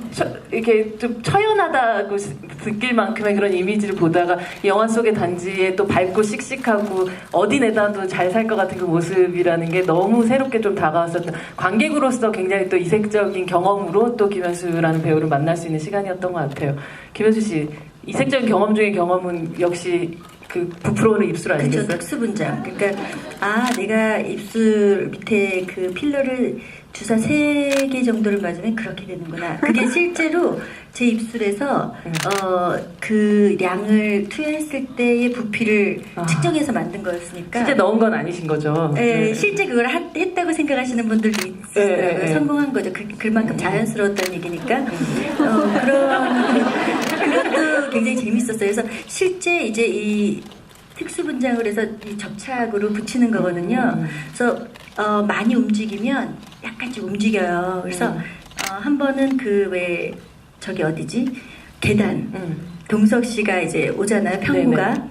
이렇게 좀 처연하다고 느낄 만큼의 그런 이미지를 보다가 이 영화 속의 단지에 또 밝고 씩씩하고 어디 내다도 잘 살 것 같은 그 모습이라는 게 너무 새롭게 좀 다가왔었던 관객으로서 굉장히 또 이색적인 경험으로 또 김현수라는 배우를 만날 수 있는 시간이었던 것 같아요. 김현수 씨 이색적인 경험 중의 경험은 역시 그 부풀어오는 입술 그쵸, 아니겠어요? 특수분장. 그러니까 내가 입술 밑에 그 필러를 주사 3개 정도를 맞으면 그렇게 되는구나. 그게 실제로 제 입술에서 그 량을 투여했을 때의 부피를 측정해서 만든 거였으니까. 실제 넣은 건 아니신 거죠? 네, 실제 그걸 했다고 생각하시는 분들도 있어요. 성공한 거죠. 그만큼 자연스러웠다는 얘기니까. 그것도 굉장히 재밌었어요. 그래서 실제 이제 이 특수분장을 해서 이 접착으로 붙이는 거거든요. 그래서 많이 움직이면 약간씩 움직여요. 그래서 한 번은 그 왜 저기 어디지? 계단. 동석 씨가 이제 오잖아요. 평구가.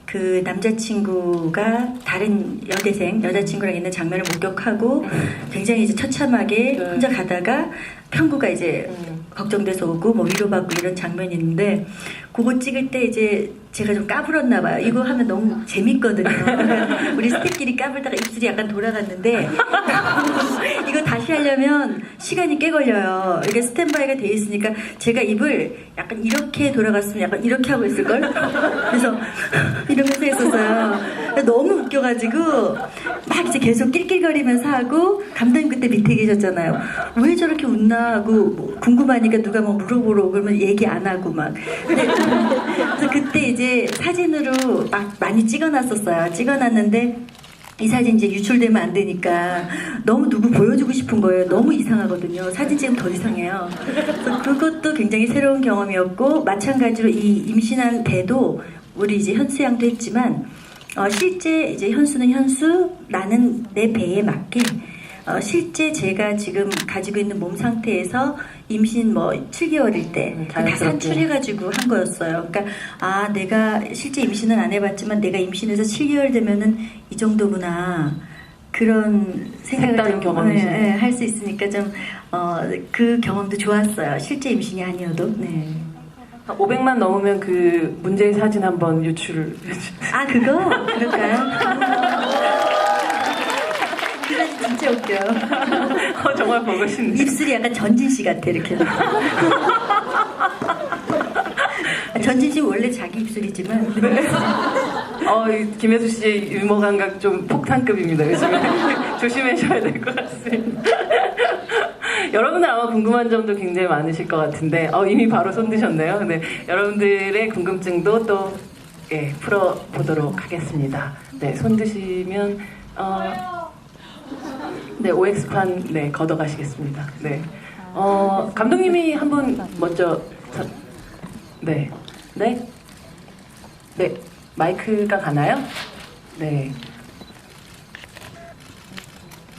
그 남자친구가 다른 여자친구랑 있는 장면을 목격하고 굉장히 이제 처참하게 혼자 가다가 평구가 이제 걱정돼서 오고 뭐 위로받고 이런 장면이 있는데 그거 찍을 때 이제 제가 좀 까불었나 봐요. 이거 하면 너무 재밌거든요. 그러니까 우리 스태프끼리 까불다가 입술이 약간 돌아갔는데 이거 다시 하려면 시간이 꽤 걸려요. 이게 스탠바이가 돼 있으니까 제가 입을 약간 이렇게 돌아갔으면 약간 이렇게 하고 있을걸? 그래서 이러면서 했었어요. 너무 웃겨가지고 막 이제 계속 낄낄거리면서 하고 감독님 그때 밑에 계셨잖아요. 왜 저렇게 웃나 하고 뭐 궁금하니까 누가 뭐 물어보러 그러면 얘기 안 하고 막. 그래서 그때 이제 사진으로 막 많이 찍어놨었어요. 찍어놨는데 이 사진 이제 유출되면 안 되니까 너무 누구 보여주고 싶은 거예요. 너무 이상하거든요. 사진 찍으면 더 이상해요. 그래서 그것도 굉장히 새로운 경험이었고 마찬가지로 이 임신한 배도 우리 이제 현수 양도 했지만 실제 이제 현수는 현수, 나는 내 배에 맞게 실제 제가 지금 가지고 있는 몸 상태에서 임신 뭐 7개월일 때 다 산출해가지고 한 거였어요. 그러니까 내가 실제 임신은 안 해봤지만 내가 임신해서 7개월 되면은 이 정도구나. 그런 생각을 경험이시 할 수 있으니까 좀 그 경험도 좋았어요. 실제 임신이 아니어도. 네. 500만 넘으면 그 문제의 사진 한번 유출. 그거? 그럴까요? 그 사진 진짜 웃겨요. 정말 보고 싶네. 입술이 약간 전진 씨 같아, 이렇게. 전진 씨 원래 자기 입술이지만. 김혜수 씨의 유머 감각 좀 폭탄급입니다. 요즘에 조심하셔야 될 것 같습니다. 여러분들 아마 궁금한 점도 굉장히 많으실 것 같은데 이미 바로 손 드셨네요. 네, 여러분들의 궁금증도 또 풀어보도록 하겠습니다. 네, 손 드시면 네, OX판 걷어가시겠습니다. 네, 감독님이 한 분 먼저 네, 마이크가 가나요? 네.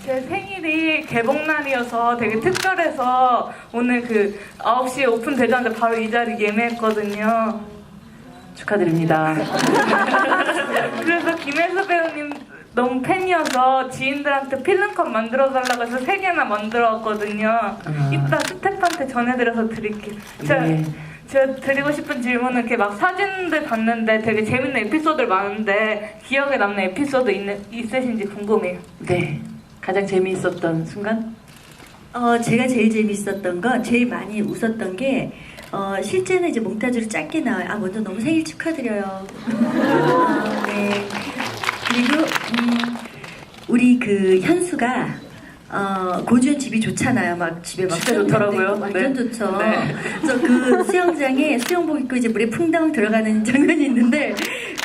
제 생일이 개봉날이어서 되게 특별해서 오늘 그 9시에 오픈되자마자 바로 이 자리 예매했거든요. 축하드립니다. 그래서 김혜수 배우님 너무 팬이어서 지인들한테 필름컵 만들어달라고 해서 3개나 만들어왔거든요. 이따 스태프한테 전해드려서 드릴게요. 제가 드리고 싶은 질문은 이렇게 막 사진들 봤는데 되게 재밌는 에피소드들 많은데 기억에 남는 에피소드 있으신지 궁금해요. 네. 가장 재미있었던 순간? 제가 제일 재미있었던 건, 제일 많이 웃었던 게, 실제는 이제 몽타주로 짧게 나와요. 먼저 너무 생일 축하드려요. 네. 그리고, 우리 그 현수가, 고지현 집이 좋잖아요. 막 집에 막 진짜 좋더라고요. 완전 네. 좋죠. 네. 그래서 그 수영장에 수영복 입고 이제 물에 풍덩 들어가는 장면이 있는데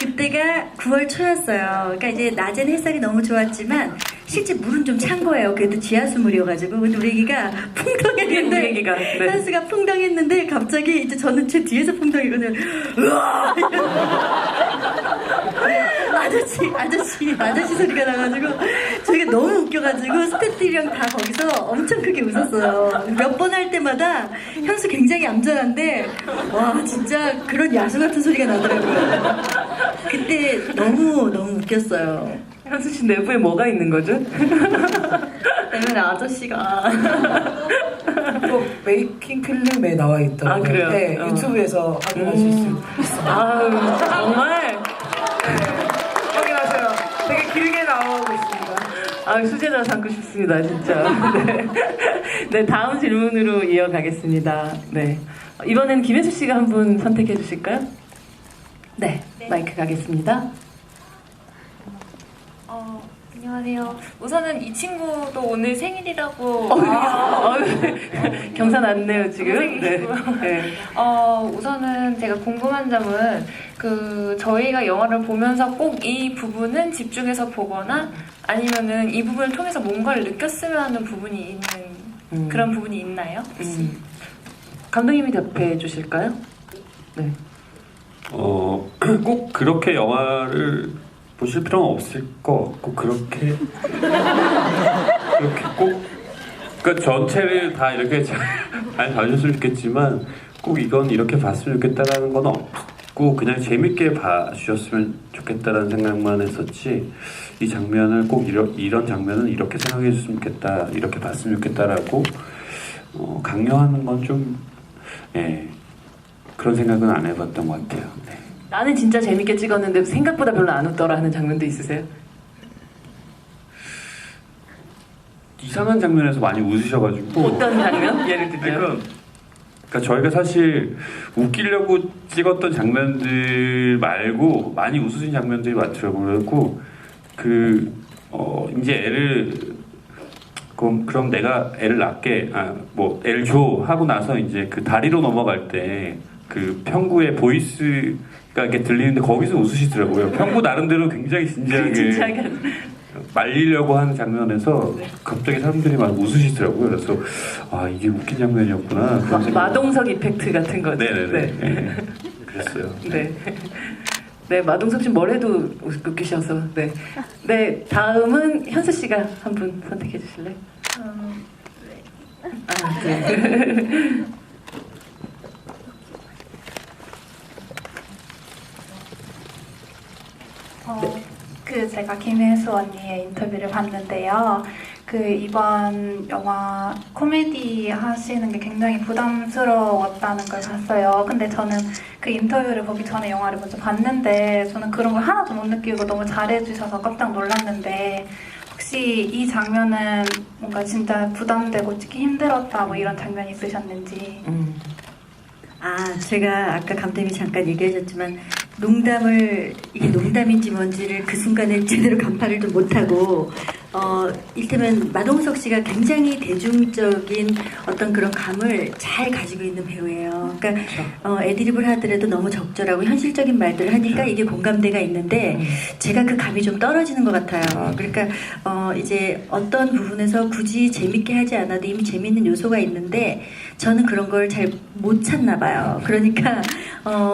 그때가 9월 초였어요. 그러니까 이제 낮에는 햇살이 너무 좋았지만 실제 물은 좀 찬 거예요. 그래도 지하수물이어가지고. 근데 우리 애기가 풍덩했는데 우리 애기가, 네. 현수가 풍덩했는데 갑자기 이제 저는 제 뒤에서 풍덩이거든요. 으아! 아저씨 소리가 나가지고 저희가 너무 웃겨가지고 스태프들이랑 다 거기서 엄청 크게 웃었어요. 몇 번 할 때마다 현수 굉장히 얌전한데 와 진짜 그런 야수 같은 소리가 나더라고요. 그때 너무 웃겼어요. 현수 씨 내부에 뭐가 있는 거죠? 때문에 아저씨가 또 메이킹 필름에 나와 있더라고요. 아, 그래요? 네, 유튜브에서 확인하실 수 있습니다. 아유, 정말. 확인하세요. 되게 길게 나오고 있습니다. 아, 수제자 삼고 싶습니다, 진짜. 네. 네, 다음 질문으로 이어가겠습니다. 네. 이번엔 김혜수 씨가 한 분 선택해 주실까요? 네, 마이크 가겠습니다. 안녕하세요. 우선은 이 친구도 오늘 생일이라고. 경사났네요, 지금. 네. 생일이고요. 네. 우선은 제가 궁금한 점은 저희가 영화를 보면서 꼭 이 부분은 집중해서 보거나 아니면은 이 부분을 통해서 뭔가를 느꼈으면 하는 부분이 있는 그런 부분이 있나요? 혹시? 감독님이 답해 주실까요? 네. 꼭 그렇게 영화를 보실 필요는 없을 것 같고 그렇게 꼭 그러니까 전체를 다 이렇게 잘 봐주셨으면 좋겠지만 꼭 이건 이렇게 봤으면 좋겠다라는 건 없고 그냥 재밌게 봐주셨으면 좋겠다라는 생각만 했었지 이 장면을 꼭 이런 장면은 이렇게 생각해 줬으면 좋겠다 이렇게 봤으면 좋겠다라고 강요하는 건 좀 그런 생각은 안 해봤던 것 같아요. 네. 나는 진짜 재밌게 찍었는데 생각보다 별로 안 웃더라 하는 장면도 있으세요? 이상한 장면에서 많이 웃으셔가지고 어떤 장면? 예를 들면? 그러니까 저희가 사실 웃기려고 찍었던 장면들 말고 많이 웃으신 장면들이 많더라고요. 이제 애를 그럼 내가 애를 낳게 애를 줘 하고 나서 이제 그 다리로 넘어갈 때 그 평구의 보이스가 이렇게 들리는데 거기서 웃으시더라고요. 평구 나름대로 굉장히 진지하게 말리려고 하는 장면에서 갑자기 사람들이 막 웃으시더라고요. 그래서 이게 웃긴 장면이었구나. 그런 생각. 마동석 이펙트 같은 거죠. 네네네. 네. 그랬어요. 네. 네, 마동석 씨 뭘 해도 웃기셔서. 네. 네, 다음은 현수 씨가 한 분 선택해 주실래요? 네. 제가 김혜수 언니의 인터뷰를 봤는데요. 이번 영화 코미디 하시는 게 굉장히 부담스러웠다는 걸 봤어요. 근데 저는 그 인터뷰를 보기 전에 영화를 먼저 봤는데 저는 그런 걸 하나도 못 느끼고 너무 잘해주셔서 깜짝 놀랐는데 혹시 이 장면은 뭔가 진짜 부담되고 찍기 힘들었다 뭐 이런 장면이 있으셨는지. 제가 아까 감독님이 잠깐 얘기하셨지만 이게 농담인지 뭔지를 그 순간에 제대로 간파를 좀 못하고 이를테면 마동석 씨가 굉장히 대중적인 어떤 그런 감을 잘 가지고 있는 배우예요. 그러니까 애드립을 하더라도 너무 적절하고 현실적인 말들을 하니까 이게 공감대가 있는데 제가 그 감이 좀 떨어지는 것 같아요. 그러니까 이제 어떤 부분에서 굳이 재밌게 하지 않아도 이미 재밌는 요소가 있는데 저는 그런 걸 잘 못 찾나 봐요. 그러니까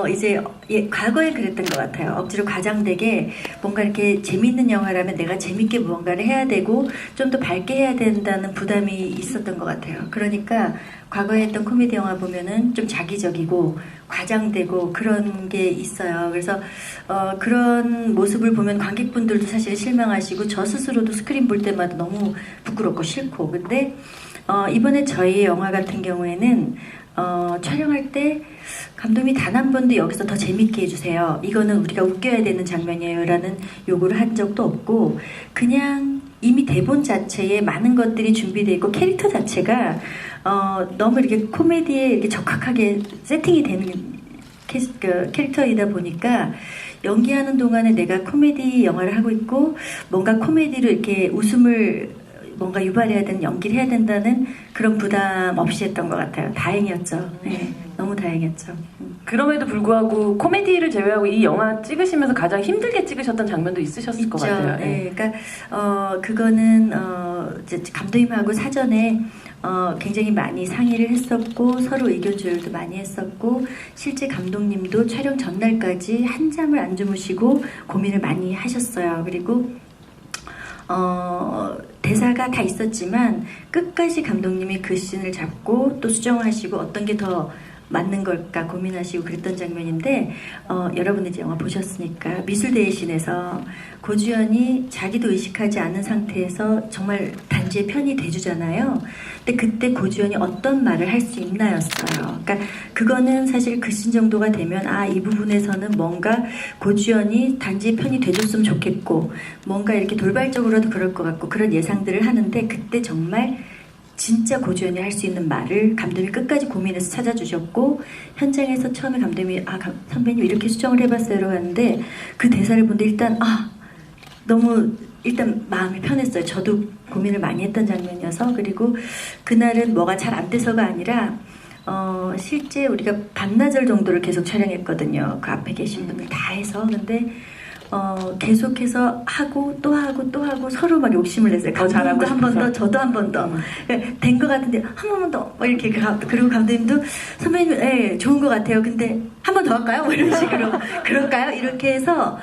이제 과거에 그랬던 것 같아요. 억지로 과장되게 뭔가 이렇게 재밌는 영화라면 내가 재밌게 무언가를 해야 되고 좀 더 밝게 해야 된다는 부담이 있었던 것 같아요. 그러니까 과거에 했던 코미디 영화 보면은 좀 자기적이고 과장되고 그런 게 있어요. 그래서 그런 모습을 보면 관객분들도 사실 실망하시고 저 스스로도 스크린 볼 때마다 너무 부끄럽고 싫고. 근데 이번에 저희 영화 같은 경우에는 촬영할 때 감독님이 단 한 번도 여기서 더 재밌게 해주세요. 이거는 우리가 웃겨야 되는 장면이에요. 라는 요구를 한 적도 없고 그냥 이미 대본 자체에 많은 것들이 준비되어 있고 캐릭터 자체가 너무 이렇게 코미디에 이렇게 적합하게 세팅이 되는 캐릭터이다 보니까 연기하는 동안에 내가 코미디 영화를 하고 있고 뭔가 코미디로 이렇게 웃음을 뭔가 유발해야 되는 연기를 해야 된다는 그런 부담 없이 했던 것 같아요. 다행이었죠. 네. 너무 다행이었죠. 그럼에도 불구하고 코미디를 제외하고 이 영화 찍으시면서 가장 힘들게 찍으셨던 장면도 있으셨을 것 같아요. 네, 그러니까 그거는 이제 감독님하고 사전에 굉장히 많이 상의를 했었고 서로 의견 조율도 많이 했었고 실제 감독님도 촬영 전날까지 한 잠을 안 주무시고 고민을 많이 하셨어요. 그리고 대사가 다 있었지만 끝까지 감독님이 그 씬을 잡고 또 수정하시고 어떤 게 더 맞는 걸까 고민하시고 그랬던 장면인데 여러분이 이제 영화 보셨으니까 미술대회신에서 고주연이 자기도 의식하지 않은 상태에서 정말 단지의 편이 돼주잖아요. 근데 그때 고주연이 어떤 말을 할 수 있나였어요. 그러니까 그거는 사실 그 씬 정도가 되면 이 부분에서는 뭔가 고주연이 단지의 편이 돼줬으면 좋겠고 뭔가 이렇게 돌발적으로도 그럴 것 같고 그런 예상들을 하는데 그때 정말 진짜 고주연이 할 수 있는 말을 감독님이 끝까지 고민해서 찾아주셨고 현장에서 처음에 감독님이 선배님 이렇게 수정을 해봤어요 하는데 그 대사를 보는데 일단 너무 일단 마음이 편했어요. 저도 고민을 많이 했던 장면이어서 그리고 그날은 뭐가 잘 안 돼서가 아니라 실제 우리가 반나절 정도를 계속 촬영했거든요. 그 앞에 계신 분들 다 해서 근데 계속해서 하고 또 하고 또 하고 서로 막 욕심을 냈어요. 감독님도 한 번 더, 저도 한 번 더. 된 것 같은데 한 번만 더. 막 이렇게 그리고 감독님도 선배님, 네, 좋은 것 같아요. 근데 한 번 더 할까요? 뭐 이런 식으로 그럴까요? 이렇게 해서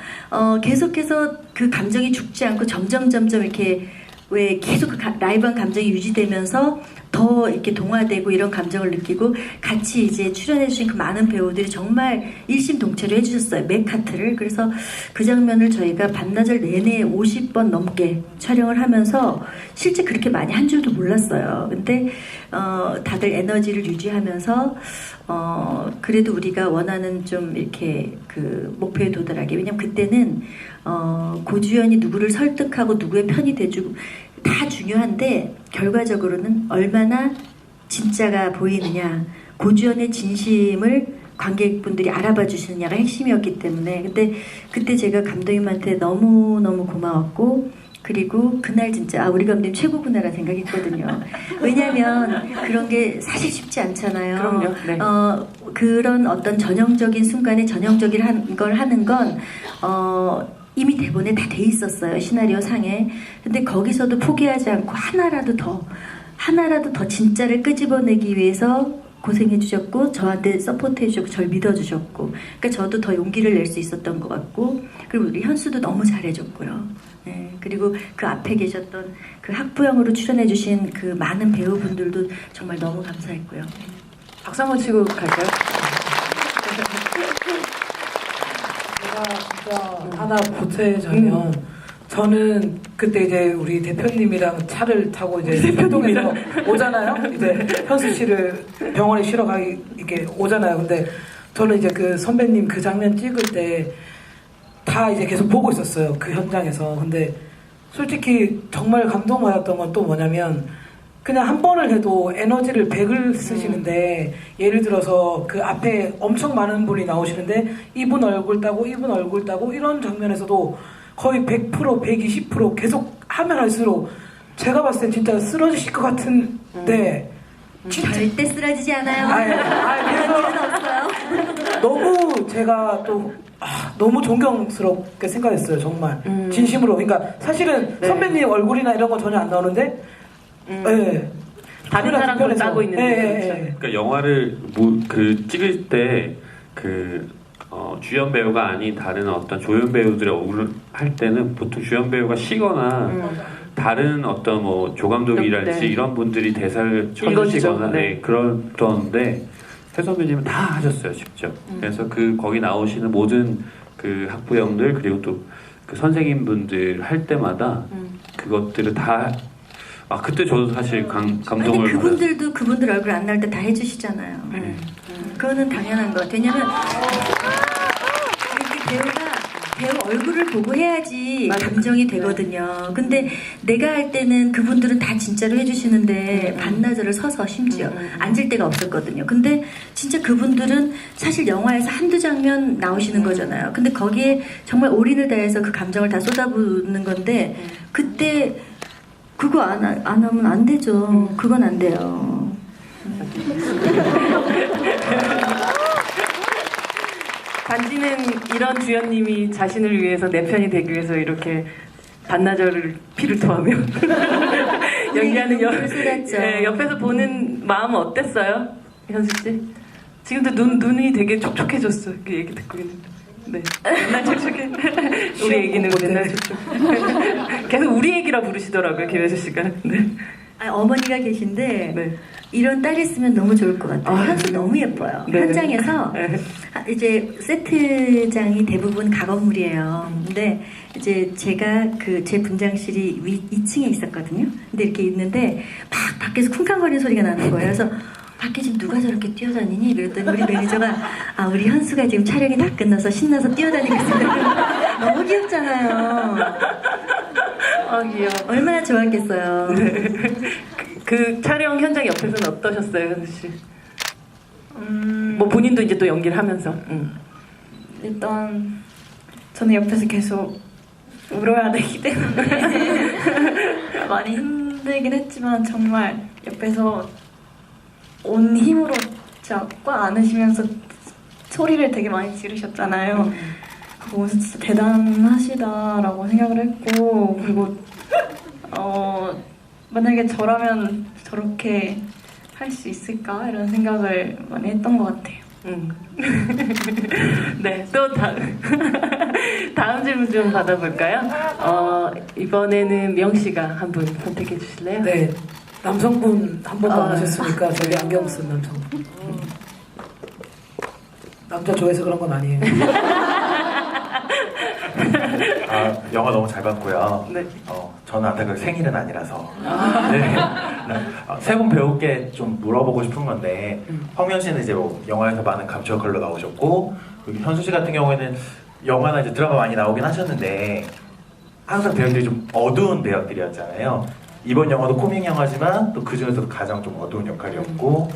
계속해서 그 감정이 죽지 않고 점점 이렇게 왜 계속 그 라이브한 감정이 유지되면서 더 이렇게 동화되고 이런 감정을 느끼고 같이 이제 출연해주신 그 많은 배우들이 정말 일심동체로 해주셨어요. 맥카트를. 그래서 그 장면을 저희가 반나절 내내 50번 넘게 촬영을 하면서 실제 그렇게 많이 한 줄도 몰랐어요. 근데 다들 에너지를 유지하면서 그래도 우리가 원하는 좀 이렇게 그 목표에 도달하게 왜냐면 그때는 고주연이 누구를 설득하고 누구의 편이 돼주고 다 중요한데 결과적으로는 얼마나 진짜가 보이느냐 고주연의 진심을 관객분들이 알아봐 주시느냐가 핵심이었기 때문에 근데 그때 제가 감독님한테 너무너무 고마웠고 그리고 그날 진짜 우리 감독님 최고구나라는 생각했거든요. 왜냐하면 그런 게 사실 쉽지 않잖아요. 그럼요. 네. 그런 어떤 전형적인 순간에 전형적인 걸 하는 건 이미 대본에 다 돼 있었어요. 시나리오 상에. 근데 거기서도 포기하지 않고 하나라도 더 진짜를 끄집어내기 위해서 고생해 주셨고 저한테 서포트해 주셨고 저를 믿어 주셨고 그러니까 저도 더 용기를 낼 수 있었던 것 같고 그리고 우리 현수도 너무 잘해 줬고요. 네, 그리고 그 앞에 계셨던 그 학부형으로 출연해 주신 그 많은 배우분들도 정말 너무 감사했고요. 박수 한번 치고 갈까요? 제가 진짜 하나 보태자면 저는 그때 이제 우리 대표님이랑 차를 타고 이제 세표동에서 오잖아요. 이제 현수 씨를 병원에 쉬러 가기 이렇게 오잖아요. 근데 저는 이제 그 선배님 그 장면 찍을 때 다 이제 계속 보고 있었어요. 그 현장에서. 근데 솔직히 정말 감동받았던 건 또 뭐냐면 그냥 한 번을 해도 에너지를 100을 쓰시는데 예를 들어서 그 앞에 엄청 많은 분이 나오시는데 이분 얼굴 따고 이분 얼굴 따고 이런 장면에서도 거의 100% 120% 계속 하면 할수록 제가 봤을 땐 진짜 쓰러지실 것 같은데 절대 쓰러지지 않아요. 그래서 너무 제가 또 너무 존경스럽게 생각했어요. 정말 진심으로. 그러니까 사실은 네. 선배님 얼굴이나 이런 거 전혀 안 나오는데 네. 다른 사람을 따고 있는데 그렇죠. 그러니까 영화를 찍을 때 주연 배우가 아닌 다른 어떤 조연 배우들의 얼굴을 할 때는 보통 주연 배우가 쉬거나 다른 어떤 뭐 조감독이랄지 네. 이런 분들이 대사를 쳐주시거나 네. 네, 그런데 해 선배님은 다 하셨어요 직접. 그래서 거기 나오시는 모든 그 학부형들 그리고 또 그 선생님분들 할 때마다 그것들을 다 그때 저도 사실 감동을 아니 그분들도 그분들 얼굴 안 나올 때 다 해주시잖아요. 그거는 당연한 것 같아요. 왜냐면 이렇게 배우 얼굴을 보고 해야지 감정이 되거든요. 근데 내가 할 때는 그분들은 다 진짜로 해주시는데 반나절을 서서 심지어 앉을 데가 없었거든요. 근데 진짜 그분들은 사실 영화에서 한두 장면 나오시는 거잖아요. 근데 거기에 정말 올인을 다해서 그 감정을 다 쏟아붓는 건데 그때 그거 안 하면 안 되죠. 그건 안 돼요. 반지는 이런 주연님이 자신을 위해서 내 편이 되기 위해서 이렇게 반나절을 피를 토하며 연기하는 옆에서 보는 마음은 어땠어요? 현수 씨? 지금도 눈이 되게 촉촉해졌어. 그 얘기 듣고 있는데. 네. 맨날 촉촉해. 우리 얘기는 맨날 촉촉. 계속 우리 얘기라 부르시더라고요, 김혜수 씨가. 네. 어머니가 계신데 네. 이런 딸이 있으면 너무 좋을 것 같아요. 현수 너무 예뻐요. 네. 현장에서 네. 이제 세트장이 대부분 가건물이에요. 근데 이제 제가 제 분장실이 2층에 있었거든요. 근데 이렇게 있는데 막 밖에서 쿵쾅거리는 소리가 나는 거예요. 그래서 밖에 지금 누가 저렇게 뛰어다니니? 그랬더니 우리 매니저가 우리 현수가 지금 촬영이 다 끝나서 신나서 뛰어다니고 있어요. 너무 귀엽잖아요. 귀여워. 얼마나 좋았겠어요. 그 촬영 현장 옆에서는 어떠셨어요, 현수 씨? 뭐 본인도 이제 또 연기를 하면서. 일단 저는 옆에서 계속 울어야 되기 때문에 많이 힘들긴 했지만 정말 옆에서 온 힘으로 진짜 꽉 안으시면서 소리를 되게 많이 지르셨잖아요. 그거 보면서 진짜 대단하시다라고 생각을 했고, 그리고 만약에 저라면 저렇게 할 수 있을까 이런 생각을 많이 했던 것 같아요. 네, 또 다음 질문 좀 받아볼까요? 이번에는 명 씨가 한 분 선택해 주실래요? 네, 남성분 한 번도 안 하셨으니까 저기 안경 쓴 남성분. 남자 좋아해서 그런 건 아니에요. 영화 너무 잘 봤고요. 네. 저는 안타깝게 생일은 아니라서. 네. 세 분 배우께 좀 물어보고 싶은 건데, 황명 씨는 이제 뭐 영화에서 많은 감초 역할로 나오셨고, 그리고 현수 씨 같은 경우에는 영화나 이제 드라마 많이 나오긴 하셨는데, 항상 배역들이 좀 어두운 배역들이었잖아요. 이번 영화도 코믹 영화지만 또 그 중에서도 가장 좀 어두운 역할이었고,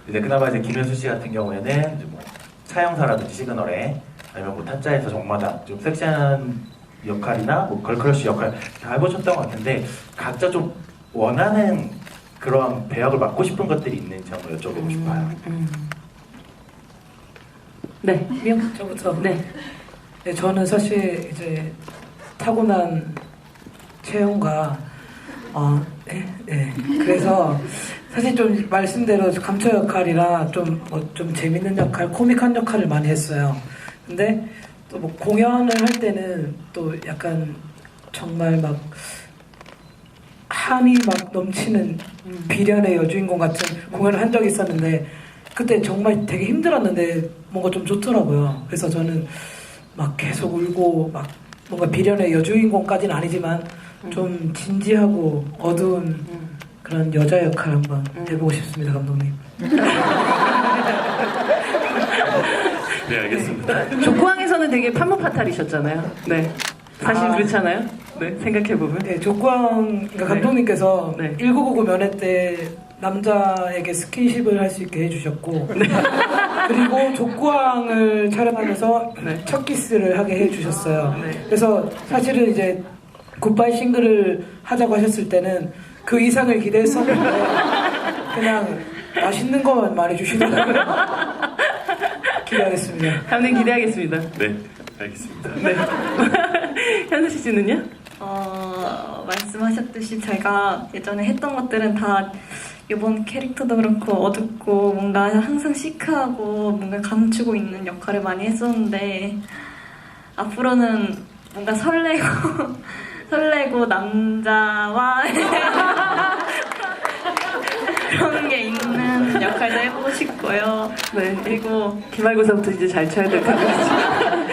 이제 그나마 이제 김현수 씨 같은 경우에는 이제 뭐 차영사라든지 시그널에 아니면 뭐 타짜에서 정마다 좀 섹시한 역할이나 뭐 걸크러쉬 역할 다 해보셨던 것 같은데 각자 좀 원하는 그런 배역을 맡고 싶은 것들이 있는지 한번 여쭤보고 싶어요. 네, 명. 저부터. 네. 네, 저는 사실 이제 타고난 체형과 그래서 사실 좀 말씀대로 감초 역할이라 좀 재밌는 역할, 코믹한 역할을 많이 했어요. 근데 또 뭐 공연을 할 때는 또 약간 정말 막 한이 막 넘치는 비련의 여주인공 같은 공연을 한 적이 있었는데 그때 정말 되게 힘들었는데 뭔가 좀 좋더라고요. 그래서 저는 막 계속 울고 막 뭔가 비련의 여주인공까지는 아니지만 좀 진지하고 어두운 그런 여자 역할 한번 해보고 싶습니다, 감독님. 네, 알겠습니다. 족구왕에서는 되게 판무파탈이셨잖아요. 네. 사실 그렇잖아요. 네, 생각해보면. 네, 족구왕, 그러니까 감독님께서 네. 1999 면회 때 남자에게 스킨십을 할 수 있게 해주셨고 그리고 족구왕을 촬영하면서 네. 첫 키스를 하게 해주셨어요. 네. 그래서 사실은 이제 굿바이 싱글을 하자고 하셨을 때는 그 이상을 기대했었는데 그냥 맛있는 것만 말해주시더라고요. 기대하겠습니다. 감독님 기대하겠습니다. 네, 알겠습니다. 네. 현수 씨는요? 말씀하셨듯이 제가 예전에 했던 것들은 다 이번 캐릭터도 그렇고 어둡고 뭔가 항상 시크하고 뭔가 감추고 있는 역할을 많이 했었는데 앞으로는 뭔가 설레고 남자와 그런 게 있는 역할도 해보고 싶고요. 네. 그리고 기말고사부터 이제 잘 쳐야 될 것 같아요.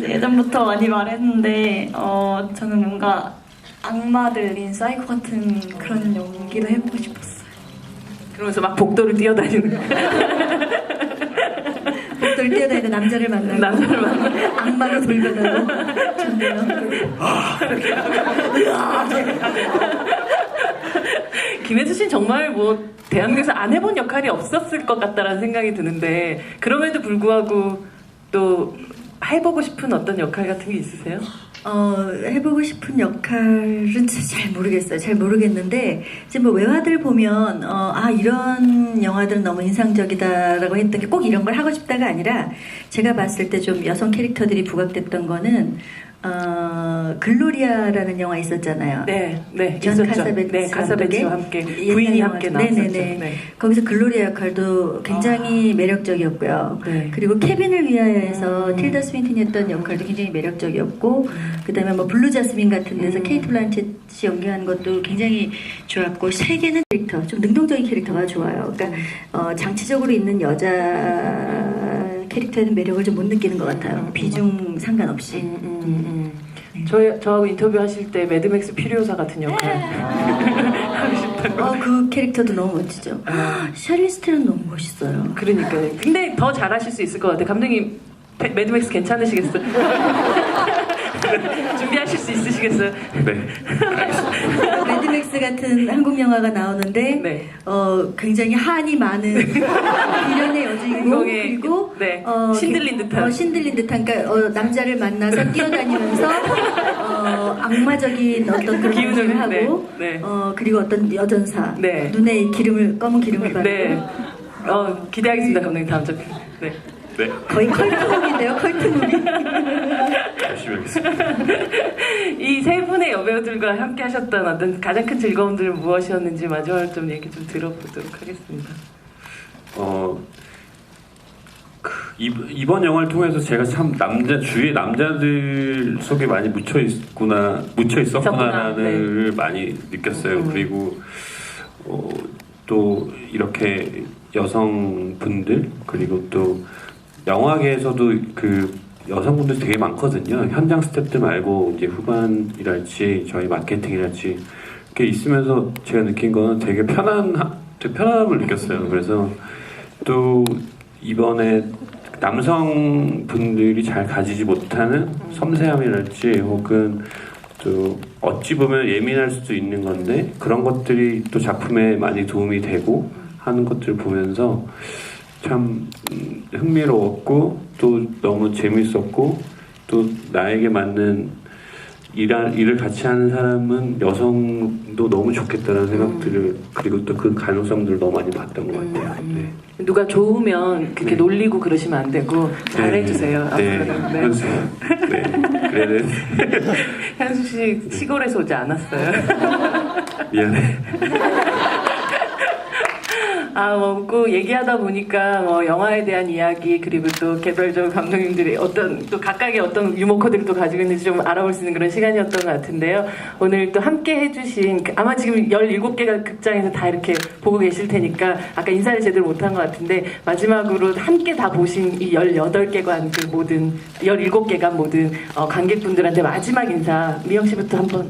예전부터 많이 말했는데 저는 뭔가 악마 들린 사이코 같은 그런 연기도 해보고 싶었어요. 그러면서 막 복도를 뛰어다니는 복도를 뛰어다니는 남자를 만나고 남자를 만나고 악마로 돌변하고 좋네요. 김혜수 씨는 정말 뭐 대한민국에서 안 해본 역할이 없었을 것 같다라는 생각이 드는데 그럼에도 불구하고 또 해보고 싶은 어떤 역할 같은 게 있으세요? 해보고 싶은 역할은 잘 모르겠어요. 잘 모르겠는데 이제 뭐 외화들 보면 이런 영화들은 너무 인상적이다라고 했던 게 꼭 이런 걸 하고 싶다가 아니라 제가 봤을 때 좀 여성 캐릭터들이 부각됐던 거는 글로리아라는 영화 있었잖아요. 네, 네, 존 있었죠. 카사베츠 네, 카사베츠와 함께 부인이 함께 나왔었죠. 네네네. 네. 거기서 글로리아 역할도 굉장히 매력적이었고요. 네. 그리고 케빈을 위하여에서 틸다 스윈튼이 했던 역할도 굉장히 매력적이었고, 그다음에 뭐 블루 자스민 같은 데서 케이트 블란쳇이 연기한 것도 굉장히 좋았고, 세 개는 캐릭터 좀 능동적인 캐릭터가 좋아요. 그러니까 장치적으로 있는 여자 캐릭터에는 매력을 좀 못 느끼는 것 같아요. 비중 상관없이. 저하고 인터뷰 하실 때 매드맥스 퓨리오사 같은 역할 그 캐릭터도 너무 멋지죠. 샤릴 스테론 너무 멋있어요. 그러니까요. 근데 더 잘하실 수 있을 것 같아요. 감독님 매드맥스 괜찮으시겠어요? 준비하실 수 있으시겠어요? 네. 매드맥스 같은 한국 영화가 나오는데 네. 굉장히 한이 많은 비련의 여주인공 그리고 네. 신들린 듯한 신들린 듯한 그러니까 남자를 만나서 뛰어다니면서 악마적인 어떤 그런 기운을 기운을 하고 네. 그리고 어떤 여전사 네. 눈에 검은 기름을 바르고 네. 기대하겠습니다, 감독님 다음 작품. 네. 네. 거의 컬트무비인데요, 컬트무비. 열심히 하겠습니다. 이 세 분의 여배우들과 함께 하셨던 어떤 가장 큰 즐거움들은 무엇이었는지 마지막으로 좀 얘기 좀 들어보도록 하겠습니다. 이번 영화를 통해서 제가 참 주위에 남자들 속에 많이 묻혀 있었구나라는 많이 느꼈어요. 그리고 또 이렇게 여성분들 그리고 또 영화계에서도 그 여성분들 되게 많거든요. 현장 스태프들 말고 이제 후반이랄지 저희 마케팅이랄지 이렇게 있으면서 제가 느낀 거는 되게 편안함을 느꼈어요. 그래서 또 이번에 남성분들이 잘 가지지 못하는 섬세함이랄지 혹은 또 어찌 보면 예민할 수도 있는 건데 그런 것들이 또 작품에 많이 도움이 되고 하는 것들을 보면서 참 흥미로웠고 또 너무 재밌었고 또 나에게 맞는 일을 같이 하는 사람은 여성도 너무 좋겠다는 생각들을 그리고 또 그 가능성들을 너무 많이 봤던 것 같아요. 네. 누가 좋으면 그렇게 놀리고 그러시면 안 되고 잘해주세요. 네. 앞으로. 네. 그래는 현수 씨 시골에서 오지 않았어요. 미안해. 그 얘기하다 보니까 영화에 대한 이야기 그리고 또 개별적으로 감독님들이 또 각각의 어떤 유머 코드를 또 가지고 있는지 좀 알아볼 수 있는 그런 시간이었던 것 같은데요. 오늘 또 함께 해주신 아마 지금 17개가 극장에서 다 이렇게 보고 계실 테니까 아까 인사를 제대로 못한 것 같은데 마지막으로 함께 다 보신 이 18개관 그 모든 17개관 모든 관객분들한테 마지막 인사 미영 씨부터 한번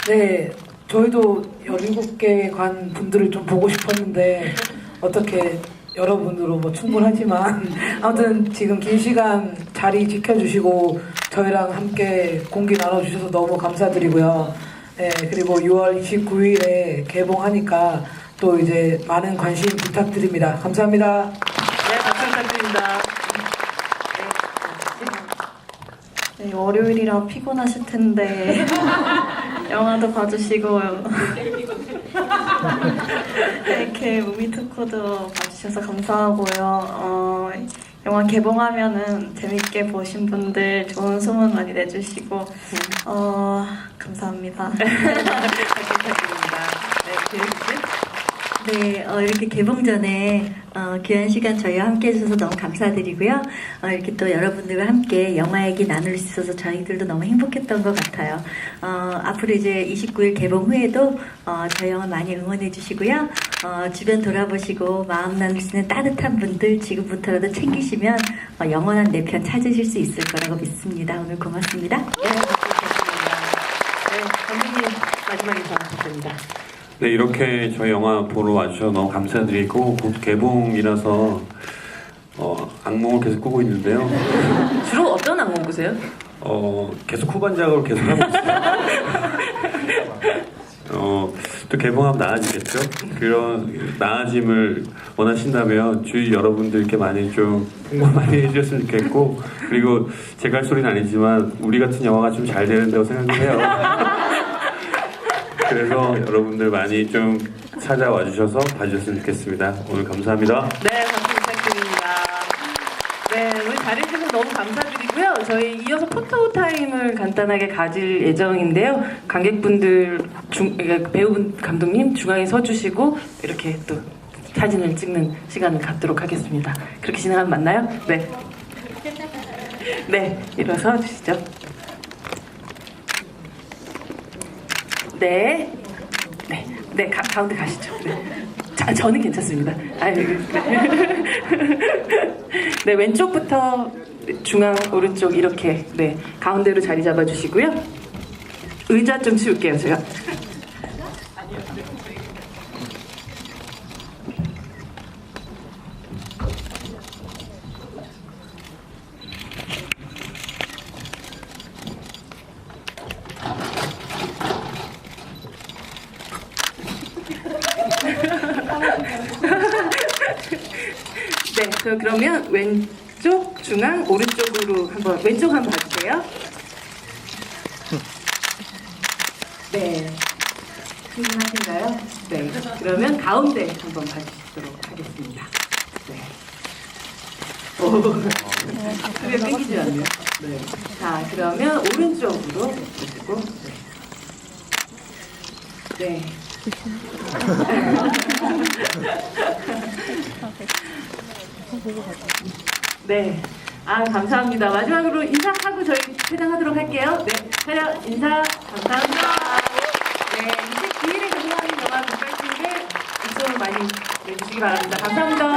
네, 저희도 17개 관 분들을 좀 보고 싶었는데 어떻게 여러분으로 뭐 충분하지만 아무튼 지금 긴 시간 자리 지켜주시고 저희랑 함께 공기 나눠주셔서 너무 감사드리고요. 네, 그리고 6월 29일에 개봉하니까 또 이제 많은 관심 부탁드립니다. 감사합니다. 네, 박수 부탁드립니다. 네, 월요일이라 피곤하실 텐데 영화도 봐주시고요. 이렇게 무비 토크도 봐주셔서 감사하고요. 영화 개봉하면은 재밌게 보신 분들 좋은 소문 많이 내주시고 감사합니다. 부탁드립니다. 네, 이렇게 개봉 전에 귀한 시간 저희와 함께 해주셔서 너무 감사드리고요. 이렇게 또 여러분들과 함께 영화 얘기 나눌 수 있어서 저희들도 너무 행복했던 것 같아요. 앞으로 이제 29일 개봉 후에도 저희 영화 많이 응원해 주시고요. 주변 돌아보시고 마음 나눌 수 있는 따뜻한 분들 지금부터라도 챙기시면 영원한 내 편 찾으실 수 있을 거라고 믿습니다. 오늘 고맙습니다. 네, 감독님 마지막 인사 부탁드립니다. 네, 이렇게 저희 영화 보러 와주셔서 너무 감사드리고 곧 개봉이라서 악몽을 계속 꾸고 있는데요. 주로 어떤 악몽 꾸세요? 계속 후반작으로 계속 하고 있어요. 또 개봉하면 나아지겠죠? 그런 나아짐을 원하신다면 주위 여러분들께 많이 좀 홍보 많이 해주셨으면 좋겠고, 그리고 제가 할 소리는 아니지만 우리 같은 영화가 좀 잘 되는다고 생각해요. 그래서 여러분들 많이 좀 찾아와 주셔서 봐주셨으면 좋겠습니다. 오늘 감사합니다. 네, 박수 부탁드립니다. 네, 오늘 잘해주셔서 너무 감사드리고요. 저희 이어서 포토타임을 간단하게 가질 예정인데요. 관객분들, 그러니까 배우분, 감독님 중앙에 서주시고 이렇게 또 사진을 찍는 시간을 갖도록 하겠습니다. 그렇게 진행하면 맞나요? 네. 네, 일어서 주시죠. 네. 네, 네, 가운데 가시죠. 네. 자, 저는 괜찮습니다. 아유, 네. 네, 왼쪽부터 중앙, 오른쪽 이렇게 네 가운데로 자리 잡아주시고요. 의자 좀 치울게요, 제가. 네, 그러면 왼쪽, 중앙, 오른쪽으로 한번 왼쪽 한번 봐주세요. 네, 충분하신가요? 네, 그러면 가운데 한번 봐주시도록 하겠습니다. 네. 오, 크게 땡기지 않네요. 네. 자, 그러면 오른쪽으로 보시고, 네. 네. 아, 감사합니다. 마지막으로 인사하고 저희 퇴장하도록 할게요. 네. 촬영 인사 감사합니다. 네. 29일에 개봉하는 영화 굿바이 싱글 입소문 많이 내주시기 바랍니다. 감사합니다.